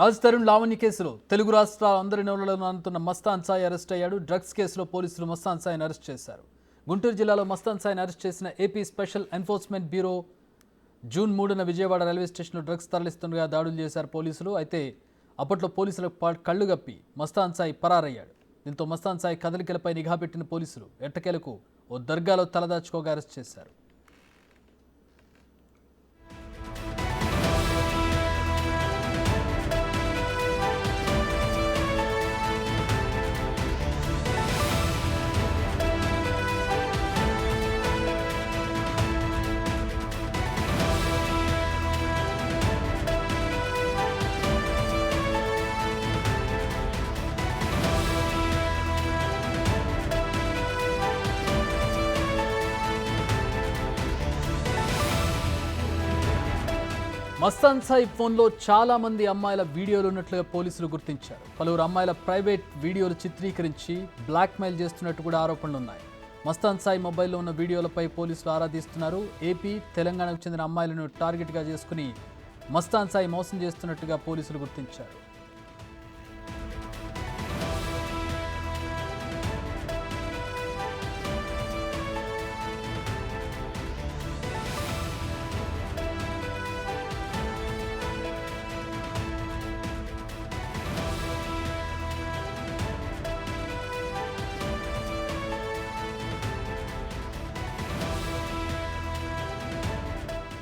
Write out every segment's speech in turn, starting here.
రాజ్ తరుణ్ లావణ్య కేసులో తెలుగు రాష్ట్రాల అందరి నోళ్లలో నానుతున్న మస్తాన్ సాయి అరెస్ట్ అయ్యాడు. డ్రగ్స్ కేసులో పోలీసులు మస్తాన్ సాయిని అరెస్ట్ చేశారు. గుంటూరు జిల్లాలో మస్తాన్ సాయిని అరెస్ట్ చేసిన AP special enforcement bureau June 3న విజయవాడ రైల్వే స్టేషన్లో డ్రగ్స్ తరలిస్తుండగా దాడులు చేశారు పోలీసులు. అయితే అప్పట్లో పోలీసులకు కళ్లు గప్పి మస్తాన్ సాయి పరారయ్యాడు. దీంతో మస్తాన్ సాయి కదలికలపై నిఘా పెట్టిన పోలీసులు ఎట్టకేలకు ఓ దర్గాలో తలదాచుకోగా అరెస్ట్ చేశారు. మస్తాన్ సాయి ఫోన్లో చాలా మంది అమ్మాయిల వీడియోలు ఉన్నట్లుగా పోలీసులు గుర్తించారు. పలువురు అమ్మాయిల ప్రైవేట్ వీడియోలు చిత్రీకరించి బ్లాక్మెయిల్ చేస్తున్నట్టు కూడా ఆరోపణలు ఉన్నాయి. మస్తాన్ సాయి మొబైల్లో ఉన్న వీడియోలపై పోలీసులు ఆరా తీస్తున్నారు. ఏపీ, తెలంగాణకు చెందిన అమ్మాయిలను టార్గెట్గా చేసుకుని మస్తాన్ సాయి మోసం చేస్తున్నట్టుగా పోలీసులు గుర్తించారు.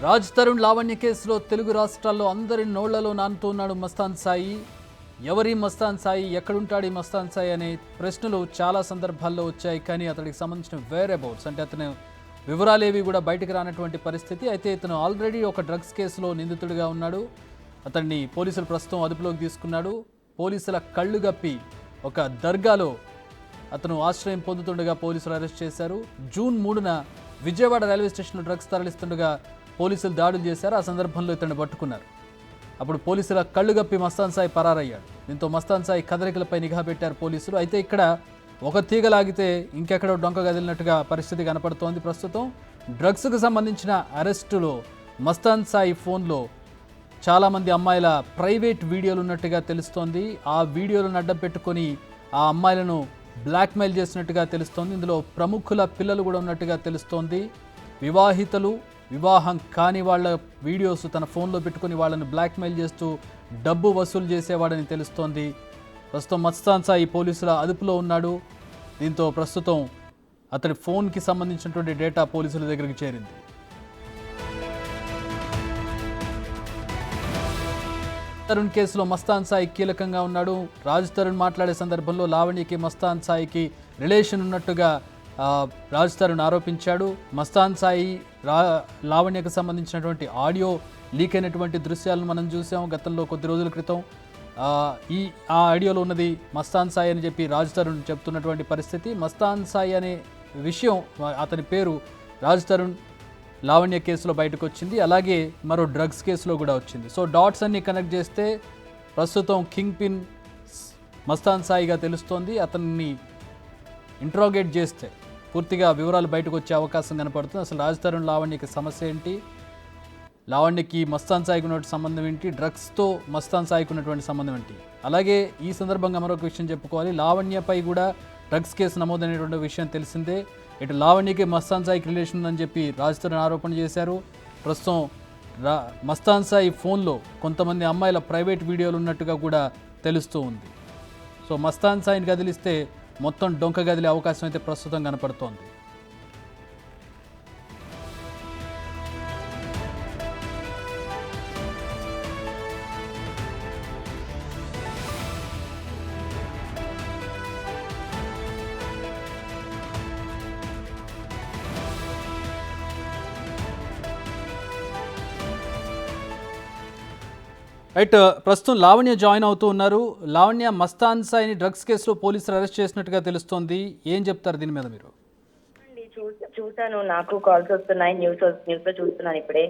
రాజ్ తరుణ్ లావణ్య కేసులో తెలుగు రాష్ట్రాల్లో అందరి నోళ్లలో నానుతున్నాడు మస్తాన్ సాయి. ఎవరి మస్తాన్ సాయి, ఎక్కడుంటాడు ఈ మస్తాన్ సాయి అనే ప్రశ్నలు చాలా సందర్భాల్లో వచ్చాయి. కానీ అతడికి సంబంధించిన వేరబౌట్స్ అంటే అతను వివరాలేవి కూడా బయటకు రానటువంటి పరిస్థితి. అయితే ఇతను ఆల్రెడీ ఒక డ్రగ్స్ కేసులో నిందితుడిగా ఉన్నాడు. అతన్ని పోలీసులు ప్రస్తుతం అదుపులోకి తీసుకున్నాడు. పోలీసుల కళ్ళు గప్పి ఒక దర్గాలో అతను ఆశ్రయం పొందుతుండగా పోలీసులు అరెస్ట్ చేశారు. జూన్ 3న విజయవాడ రైల్వే స్టేషన్లో డ్రగ్స్ తరలిస్తుండగా పోలీసులు దాడులు చేశారు. ఆ సందర్భంలో ఇతన్ని పట్టుకున్నారు. అప్పుడు పోలీసుల కళ్ళు గప్పి మస్తాన్ సాయి పరారయ్యాడు. దీంతో మస్తాన్ సాయి కదలికలపై నిఘా పెట్టారు పోలీసులు. అయితే ఇక్కడ ఒక తీగలాగితే ఇంకెక్కడో డొంక గదిలినట్టుగా పరిస్థితి కనపడుతోంది. ప్రస్తుతం డ్రగ్స్కు సంబంధించిన అరెస్టులో మస్తాన్ సాయి ఫోన్లో చాలామంది అమ్మాయిల ప్రైవేట్ వీడియోలు ఉన్నట్టుగా తెలుస్తోంది. ఆ వీడియోలను అడ్డం పెట్టుకొని ఆ అమ్మాయిలను బ్లాక్మెయిల్ చేసినట్టుగా తెలుస్తోంది. ఇందులో ప్రముఖుల పిల్లలు కూడా ఉన్నట్టుగా తెలుస్తోంది. వివాహితలు, వివాహం కాని వాళ్ళ వీడియోస్ తన ఫోన్లో పెట్టుకుని వాళ్ళని బ్లాక్మెయిల్ చేస్తూ డబ్బు వసూలు చేసేవాడని తెలుస్తోంది. ప్రస్తుతం మస్తాన్ సాయి పోలీసుల అదుపులో ఉన్నాడు. దీంతో ప్రస్తుతం అతడి ఫోన్కి సంబంధించినటువంటి డేటా పోలీసుల దగ్గరికి చేరింది. తరుణ్ కేసులో మస్తాన్ సాయి కీలకంగా ఉన్నాడు. రాజ్ తరుణ్ మాట్లాడే సందర్భంలో లావణ్యకి మస్తాన్ సాయికి రిలేషన్ ఉన్నట్టుగా రాజ్ తరుణ్ ఆరోపించాడు. మస్తాన్ సాయి లావణ్యకు సంబంధించినటువంటి ఆడియో లీక్ అయినటువంటి దృశ్యాలను మనం చూసాం గతంలో కొద్ది రోజుల క్రితం. ఆ ఆడియోలో ఉన్నది మస్తాన్ సాయి అని చెప్పి రాజ్ తరుణ్ చెప్తున్నటువంటి పరిస్థితి. మస్తాన్ సాయి అనే విషయం, అతని పేరు రాజ్ తరుణ్ లావణ్య కేసులో బయటకు వచ్చింది. అలాగే మరో డ్రగ్స్ కేసులో కూడా వచ్చింది. సో డాట్స్ అన్ని కనెక్ట్ చేస్తే ప్రస్తుతం కింగ్ పిన్ మస్తాన్ సాయిగా తెలుస్తోంది. అతన్ని ఇంట్రాగేట్ చేస్తే పూర్తిగా వివరాలు బయటకు వచ్చే అవకాశం కనపడుతుంది. అసలు రాజ్ తరుణ్ లావణ్యకి సమస్య ఏంటి, లావణ్యకి మస్తాన్ సాయికి ఉన్నటువంటి సంబంధం ఏంటి, డ్రగ్స్తో మస్తాన్ సాయికి ఉన్నటువంటి సంబంధం ఏంటి. అలాగే ఈ సందర్భంగా మరొక విషయం చెప్పుకోవాలి. లావణ్యపై కూడా డ్రగ్స్ కేసు నమోదైనటువంటి విషయం తెలిసిందే. ఇటు లావణ్యకి మస్తాన్ సాయికి రిలేషన్ ఉందని చెప్పి రాజ్ తరుణ్ ఆరోపణ చేశారు. ప్రస్తుతం మస్తాన్ సాయి ఫోన్లో కొంతమంది అమ్మాయిల ప్రైవేట్ వీడియోలు ఉన్నట్టుగా కూడా తెలుస్తూ ఉంది. సో మస్తాన్ సాయిని కదిలిస్తే మొత్తం డొంక గదిలే అవకాశం అయితే ప్రస్తుతం కనపడుతోంది. రైట్, ప్రస్తుతం లావణ్య జాయిన్ అవుతూ ఉన్నారు. లావణ్య, మస్తాన్ సాయిని డ్రగ్స్ కేసులో పోలీసులు అరెస్ట్ చేసినట్టుగా తెలుస్తోంది. ఏం చెప్తారు దీని మీద మీరు? చూసాను, నాకు కాల్స్ వస్తున్నాయి, న్యూస్ లో చూస్తున్నాను ఇప్పుడే.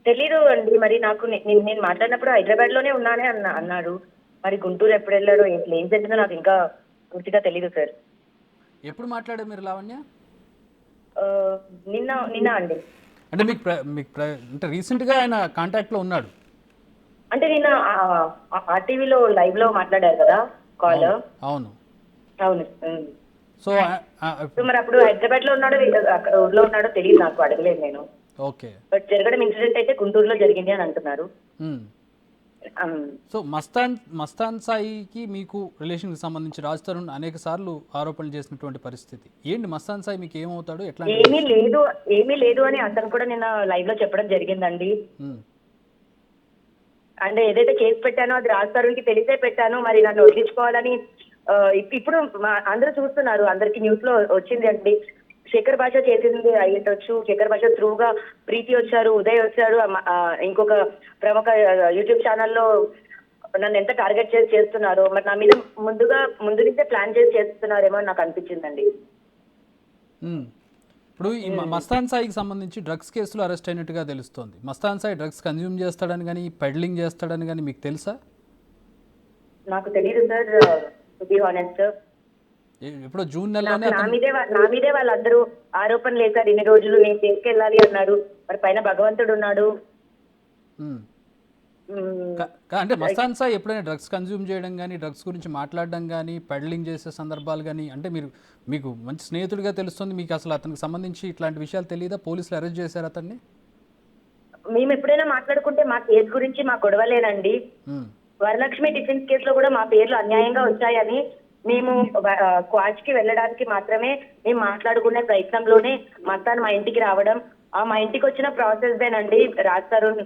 తెలీదు అండి, మరి నాకు నేను మాట్లాడినప్పుడు హైదరాబాద్ లోనే ఉన్నానే అన్నాడు. మరి గుంటూరు ఎప్పుడు వెళ్ళాడో ఏం జరిగిందో నాకు ఇంకా పూర్తిగా తెలీదు సార్. ఎప్పుడు మాట్లాడారు మీరు లావణ్య? నిన్న అండి. అంటే మీకు అంటే రీసెంట్గా ఆయన కాంటాక్ట్లో ఉన్నాడు? అంటే నిన్న ఆర్టీవీలో లైవ్ లో మాట్లాడారు కదా కాల్. అవును. అవును. సో సో మరి అప్పుడు హైదరాబాద్ లో ఉన్నాడో అక్కడ ఊర్లో ఉన్నాడో తెలియదు, నాకు అడగలేదు నేను. ఓకే. బట్ జరగడం ఇన్సిడెంట్ అయితే గుంటూరులో జరిగింది అని అంటున్నారు. సో మస్తాన్ సాయికి మీకు రిలేషన్కి సంబంధించి రాజ్ తరుణ్ అనేక సార్లు ఆరోపణలు చేసినటువంటి పరిస్థితి ఏంటి? మస్తాన్ సాయి మీకు ఏమవుతాడు? ఎట్లా? ఏమీ లేదు అని అతను కూడా నిన్న లైవ్ లో చెప్పడం జరిగిందండి. అంటే ఏదైతే కేసు పెట్టానో అది రాజ్ తరుణ్కి తెలిసే పెట్టాను, మరి నన్ను వదిలించుకోవాలని ఇప్పుడు అందరూ చూస్తున్నారు, అందరికి న్యూస్ లో వచ్చింది అండి. శేఖర్ భాష చేసింది అయ్యుండొచ్చు, శేఖర్ భాష త్రూగా ప్రీతి వచ్చారు, ఉదయ్ వచ్చారు, ఇంకొక ప్రముఖ యూట్యూబ్ ఛానల్లో నన్ను ఎంత టార్గెట్ చేస్తున్నారో, మరి నా మీద ముందు నుంచే ప్లాన్ చేసి చేస్తున్నారేమో అని నాకు అనిపించిందండి. ఇప్పుడు ఈ మస్తాన్ సాయికి సంబంధించి డ్రగ్స్ కేసులో అరెస్ట్ అయినట్టుగా తెలుస్తోంది. మస్తాన్ సాయి డ్రగ్స్ కన్జ్యూమ్ చేస్తాడని కానీ పెడ్లింగ్ చేస్తాడని కానీ మీకు తెలుసా? నాకు తెలియదు సార్, టు బి హానెస్ట్. ఇప్పుడు జూన్ నెలలోనే నా మీదే వాళ్ళందరూ ఆరోపణలు వేశారు ఇన్ని రోజులు. నేను తీసుకెళ్ళాలి అన్నాడు, మరి పైన భగవంతుడు ఉన్నాడు. అంటే మస్తాన్ సాయి ఎప్పుడైనా డ్రగ్స్ కన్జ్యూమ్ చేయడం కానీ, డ్రగ్స్ గురించి మాట్లాడడం కానీ, పెడ్లింగ్ చేసే సందర్భాలు కానీ, అంటే మీకు మంచి స్నేహితుడిగా తెలుస్తుంది, మీకు అసలు అతనికి సంబంధించి ఇట్లాంటి విషయాలు తెలియదా? పోలీసులు అరెస్ట్ చేశారు అతన్ని. మేము ఎప్పుడైనా మాట్లాడుకుంటే మా కేసు గురించి మా గొడవలేనండి. వరలక్ష్మి టిఫిన్స్ కేసులో కూడా మా పేర్లు అన్యాయంగా వచ్చాయని మేము క్వాచ్ కి వెళ్ళడానికి మాత్రమే మేము మాట్లాడుకునే ప్రయత్నంలోనే మస్తాన్ మా ఇంటికి రావడం, మా ఇంటికి వచ్చిన ప్రాసెస్ దేనండి రాజ్ తరుణ్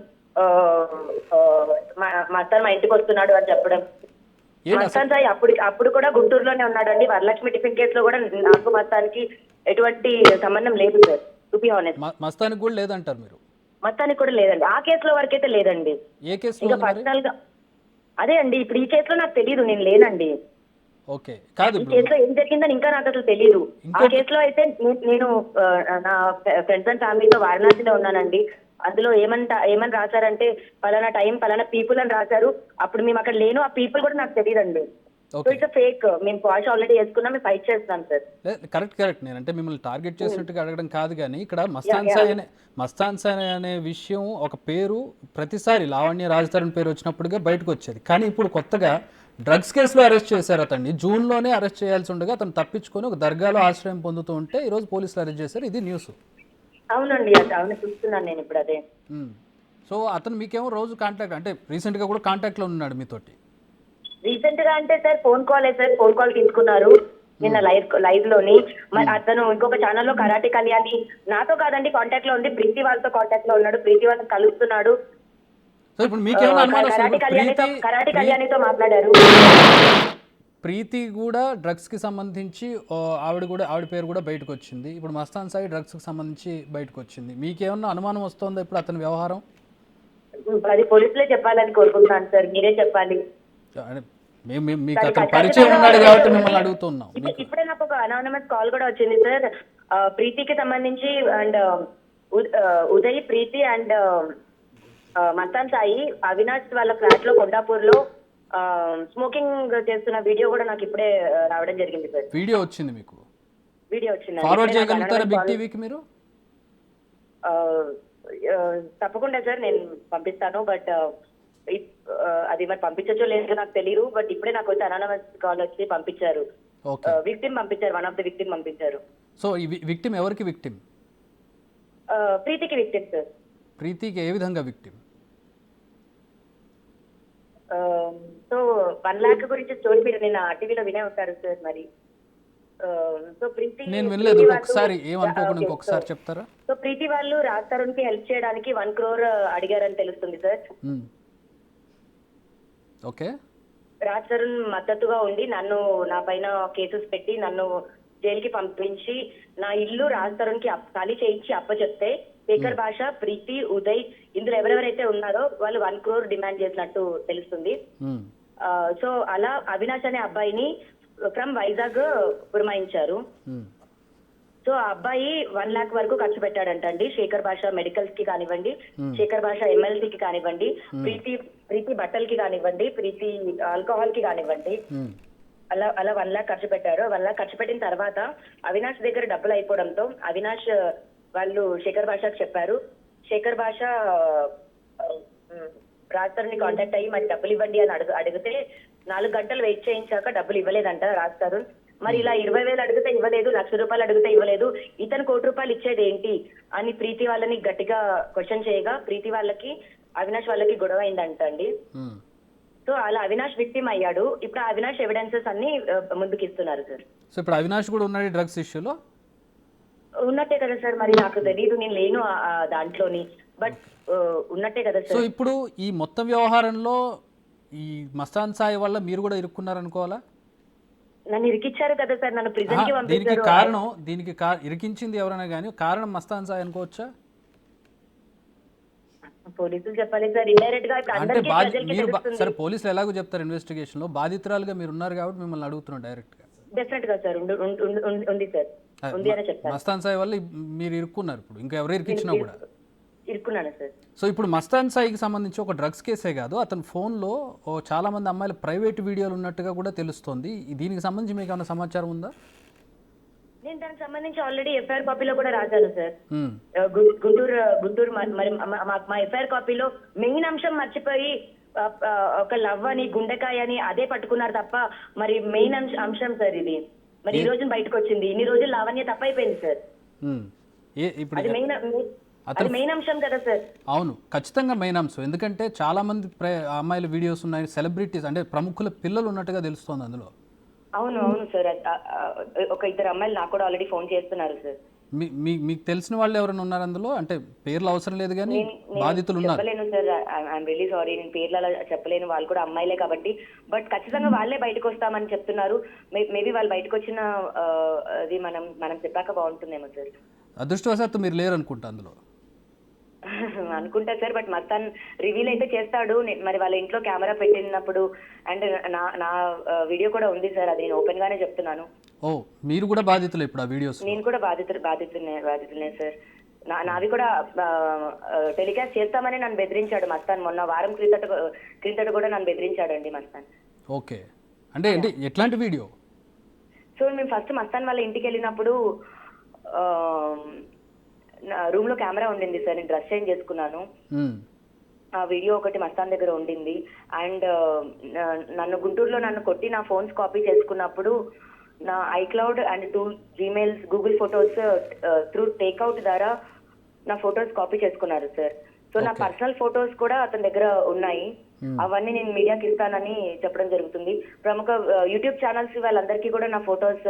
మస్తాన్ మా ఇంటికి వస్తున్నాడు అని చెప్పడం. మస్తాన్ సాయి అప్పుడు కూడా గుంటూరులోనే ఉన్నాడండి. వరలక్ష్మి టిఫిన్ కేసులో కూడా నాకు మస్తానికి ఎటువంటి సంబంధం లేదు సార్, టు బి హానెస్ట్. మస్తానికి కూడా లేదంటారు మీరు? మస్తానికి కూడా లేదండి, ఆ కేసులో వరకైతే లేదండి. ఏ కేసు? ఇంకా పర్సనల్ గా అదే అండి, ఇప్పుడు ఈ కేసులో నాకు తెలియదు, నేను లేనండి. ఓకే, కాదు ఈ కేసులో ఏం జరిగిందని ఇంకా నాకు అసలు తెలియదు. ఆ కేసులో అయితే నేను నా ఫ్రెండ్స్ అండ్ ఫ్యామిలీతో వారణాసిలో ఉన్నానండి. అందులో ఏమని రాశారంటే పలానా టైం పలానా పీపుల్ అని రాశారు. అప్పుడు మేము అక్కడ లేను, ఆ పీపుల్ కూడా నాకు తెలియదండి. So it's fake. మేము వాష్ ఆల్రెడీ వేసుకున్నాం, మేము ఫైట్ చేస్తున్నాం సార్. కరెక్ట్. నేనంటే మిమ్మల్ని టార్గెట్ చేసినట్టుగా అడగడం కాదు, కానీ ఇక్కడ మస్తాన్ సాయి అనే విషయం ఒక పేరు ప్రతిసారి లావణ్య రాజ్ తరుణ్ పేరు వచ్చినప్పుడుగా బయటకు వచ్చేది. కానీ ఇప్పుడు కొత్తగా డ్రగ్స్ కేసులో అరెస్ట్ చేశారు అతన్ని. జూన్లోనే అరెస్ట్ చేయాల్సి ఉండగా అతను తప్పించుకొని ఒక దర్గాలో ఆశ్రయం పొందుతూ ఉంటే ఈరోజు పోలీసులు అరెస్ట్ చేశారు. ఇది న్యూస్. అవునండి, అవును, చూస్తున్నాను నేను ఇప్పుడు అదే. సో అతను మీకేమో రోజు కాంటాక్ట్, అంటే రీసెంట్గా కూడా కాంటాక్ట్లో ఉన్నాడు మీతోటి? రీసెంట్ గా అంటే సార్ ఫోన్ కాల్ తీసుకున్నారు నిన్న లైవ్ లోని. మరి అతను ఇంకొక ఛానల్లో కరాటే కళ్యాణి నాతో కాదండి కాంటాక్ట్ లో ఉంది, ప్రీతి వాళ్ళతో కాంటాక్ట్ లో ఉన్నాడు, ప్రీతి వాళ్ళతో కలుస్తున్నాడు. సో ఇప్పుడు మీకేమో కరాటే కళ్యాణితో మాట్లాడారు. ప్రీతి కూడా డ్రగ్స్ కి సంబంధించి ఆవిడ పేరు కూడా బయటకు వచ్చింది. ఇప్పుడు మస్తాన్ సాయి డ్రగ్స్ కి సంబంధించి బయటకు వచ్చింది. మీకేమన్నా అనుమానం వస్తుందా ఇప్పుడు అతని వ్యవహారం? అది పోలీసులే చెప్పాలని కోరుకుంటున్నాను సార్, మీరే చెప్పాలి. మీకు అతను పరిచయం ఉన్నాడు కాబట్టి మిమ్మల్ని అడుగుతున్నాం. ఇప్పుడే నాకు ఒక అనానమస్ కాల్ కూడా వచ్చింది సార్, ప్రీతికి సంబంధించి. అండ్ ఉదయ్, ప్రీతి అండ్ మస్తాన్ సాయి అవినాష్ వాళ్ళ ఫ్లాట్ లో కొండాపూర్ లో స్మోకింగ్ చేస్తున్న వీడియో కూడా నాకు ఇప్పుడే రావడం జరిగింది సార్. వీడియో వచ్చింది మీకు? వీడియో వచ్చింది. ఫార్వర్డ్ చేయగలుగుతారా బిగ్ టీవీకి మీరు? తప్పకుండా సార్, నేను పంపిస్తాను. బట్ అది మరి పంపించచ్చో లేదో నాకు తెలియదు. బట్ ఇప్పుడే నాకు వచ్చి అనానమస్ కాల్ వచ్చి పంపించారు, విక్టిమ్ పంపించారు, వన్ ఆఫ్ ద విక్టిమ్ పంపించారు. సో ఈ విక్టిమ్ ఎవరికి విక్టిమ్? ప్రీతికి విక్టిమ్ సార్. ప్రీతికి ఏ విధంగా విక్టిమ్? సో 1 lakh గురించి స్టోరీ మీరు నిన్న టీవీలో వినే ఉంటారు సార్. మరి సో ప్రీతి, నేను వినలేదు, ఒకసారి ఏమనుకోకుండా ఇంకొకసారి చెప్తారా? సో ప్రీతి వాళ్ళు రాజ్ తరుణ్ కి హెల్ప్ చేయడానికి 1 crore అడిగారని తెలుస్తుంది సార్. ఓకే. రాజ్ తరుణ్ మద్దతుగా ఉండి నా పైన కేసెస్ పెట్టి నన్ను జైలుకి పంపించి నా ఇల్లు రాజ్ తరుణ్ కి ఖాళీ చేయించి అప్పచెప్తే శేఖర్ భాష, ప్రీతి, ఉదయ్ ఇందులో ఎవరెవరైతే ఉన్నారో వాళ్ళు 1 crore డిమాండ్ చేసినట్టు తెలుస్తుంది. సో అలా అవినాష్ అనే అబ్బాయిని ఫ్రమ్ వైజాగ్ పురమాయించారు. సో ఆ అబ్బాయి 1 lakh వరకు ఖర్చు పెట్టాడంటండి. శేఖర్ భాష మెడికల్స్ కి కానివ్వండి, శేఖర్ భాష MLC కి కానివ్వండి, ప్రీతి బట్టలకి కానివ్వండి, ప్రీతి ఆల్కహాల్ కి కానివ్వండి, అలా 1 lakh ఖర్చు పెట్టారు. 1 lakh ఖర్చు పెట్టిన తర్వాత అవినాష్ దగ్గర డబ్బులు అయిపోవడంతో అవినాష్ వాళ్ళు శేఖర్ భాషకు చెప్పారు. శేఖర్ భాష రాజ్ తరుణ్ని కాంటాక్ట్ అయ్యి మరి డబ్బులు ఇవ్వండి అని అడిగితే 4 గంటలు వెయిట్ చేయించాక డబ్బులు ఇవ్వలేదంట రాజ్ తరుణ్. మరి ఇలా 20,000 అడిగితే ఇవ్వలేదు, ₹1,00,000 అడిగితే ఇవ్వలేదు, ఇతను ₹1,00,00,000 ఇచ్చేది ఏంటి అని ప్రీతి వాళ్ళని గట్టిగా క్వశ్చన్ చేయగా ప్రీతి వాళ్ళకి అవినాష్ వాళ్ళకి గొడవ అయిందంట అండి. సో అలా అవినాష్ విక్టిమ్ అయ్యాడు. ఇప్పుడు ఆ అవినాష్ ఎవిడెన్సెస్ అన్ని ముందుకు ఇస్తున్నారు సార్. సో ఇప్పుడు అవినాష్ కూడా ఉన్నాడు డ్రగ్స్ ఇష్యూలో? ఉన్నట్టే కదా సార్, మరి నాకు తెలీదు, నేను లేను దాంట్లోని, బట్ ఉన్నట్టే కదా సో సార్. ఇప్పుడు ఈ మొత్తం వ్యవహారంలో ఈ మస్తాన్ సాయి వల్ల మీరు కూడా ఇరుక్కున్నారనుకోవాలా? నన్ను ఇరికిచ్చారు కదా సార్, నన్ను ప్రిజన్ కి దీనికి పంపించారు. కారణం ఇరికించింది ఎవరైనా కానీ కారణం మస్తాన్ సాయి అనుకోవచ్చా? పోలీసులు చెప్పాలి సార్, ఇండైరెక్ట్ గా ఇప్పుడు అంటే అందరికీ ప్రజలకి మీరు తెలుస్తుంది. సరే పోలీసులు ఎలాగో చెప్తారు ఇన్వెస్టిగేషన్ లో, బాధితురాలుగా మీరు ఉన్నారు కాబట్టి మిమ్మల్ని అడుగుతున్నాం డైరెక్ట్ గా. డెఫినెట్ గా సార్ ఉంది సార్, ఉంది అని చెప్తాను. మస్తాన్ సాయి వల్ల మీరు ఇరుక్కున్నారు, ఇప్పుడు ఇంకా ఎవరు ఇరికించినా కూడా ఇరుక్కున్నాను సార్. సో ఇప్పుడు మస్తాన్ సాయికి సంబంధించి ఒక డ్రగ్స్ కేసే కాదు, అతని ఫోన్లో చాలా మంది అమ్మాయిల ప్రైవేట్ వీడియోలు ఉన్నట్టుగా కూడా తెలుస్తోంది. దీనికి సంబంధించి మీకు ఏమైనా సమాచారం ఉందా? నేను దానికి సంబంధించి ఆల్రెడీ ఎఫ్ఐఆర్ కాపీలో కూడా రాశాను సార్. గుంటూరు మరి మా ఎఫ్ఐఆర్ కాపీలో మెయిన్ అంశం మర్చిపోయి ఒక లవ్ అని గుండెకాయ అని అదే పట్టుకున్నారు తప్ప మరి మెయిన్ అంశం సార్ ఇది. మరి ఈ రోజున బయటకు వచ్చింది, ఇన్ని రోజులు లావణ్య తప్పైపోయింది సార్. అది మెయిన్ అంశం కదా సార్. అవును, ఖచ్చితంగా మెయిన్ అంశం. ఎందుకంటే చాలా మంది అమ్మాయిల వీడియోస్ ఉన్నాయి, సెలబ్రిటీస్ అంటే ప్రముఖుల పిల్లలు ఉన్నట్టుగా తెలుస్తోంది అందులో. అవును సార్, ఒక 2 అమ్మాయిలు నాకు కూడా ఆల్రెడీ ఫోన్ చేస్తున్నారు సార్. మీకు తెలిసిన వాళ్ళు ఎవరైనా ఉన్నారు అందులో? అంటే పేర్లు అవసరం లేదు కానీ బాధితులు ఉన్నారు. చెప్పలేను సార్, ఐఎమ్ రియలీ సారీ, నేను పేర్లు అలా చెప్పలేను, వాళ్ళు కూడా అమ్మాయిలే కాబట్టి. బట్ ఖచ్చితంగా వాళ్ళే బయటకు వస్తామని చెప్తున్నారు. మేబీ వాళ్ళు బయటకు వచ్చిన అది మనం చెప్పాక బాగుంటుందేమో సార్. అదృష్టవశాత్తు మీరు లేరు అనుకుంటా అందులో. అనుకుంటా సార్, బట్ మస్తాన్ రివీల్ అయితే చేస్తాడు. మరి వాళ్ళ ఇంట్లో కెమెరా పెట్టినప్పుడు అండ్ నా వీడియో కూడా ఉంది సార్, అది నేను ఓపెన్ గానే చెప్తున్నాను. ఓ, మీరు కూడా బాధితులు ఇప్పుడు ఆ వీడియోస్? నేను కూడా బాధితులనే సార్. నావి కూడా టెలికాస్ట్ చేస్తామని నన్ను బెదిరించాడు మస్తాన్. మొన్న వారం క్రితట కూడా నన్ను బెదిరించాడండి మస్తాన్. ఓకే, అంటే ఎట్లాంటి వీడియో? సో మేము ఫస్ట్ మస్తాన్ వాళ్ళ ఇంటికి వెళ్ళినప్పుడు రూమ్ లో కెమెరా ఉండింది సార్, నేను డ్రెస్ చేంజ్ చేసుకున్నాను. ఆ వీడియో ఒకటి మస్తాన్ దగ్గర ఉండింది. అండ్ నన్ను గుంటూరులో కొట్టి నా ఫోన్స్ కాపీ చేసుకున్నప్పుడు నా iCloud and 2 Gmails Google photos through takeout ద్వారా నా ఫొటోస్ కాపీ చేసుకున్నారు సార్. సో నా పర్సనల్ ఫొటోస్ కూడా అతని దగ్గర ఉన్నాయి. అవన్నీ నేను మీడియాకి ఇస్తానని చెప్పడం జరుగుతుంది. ప్రముఖ యూట్యూబ్ ఛానల్స్ వాళ్ళందరికీ కూడా నా ఫొటోస్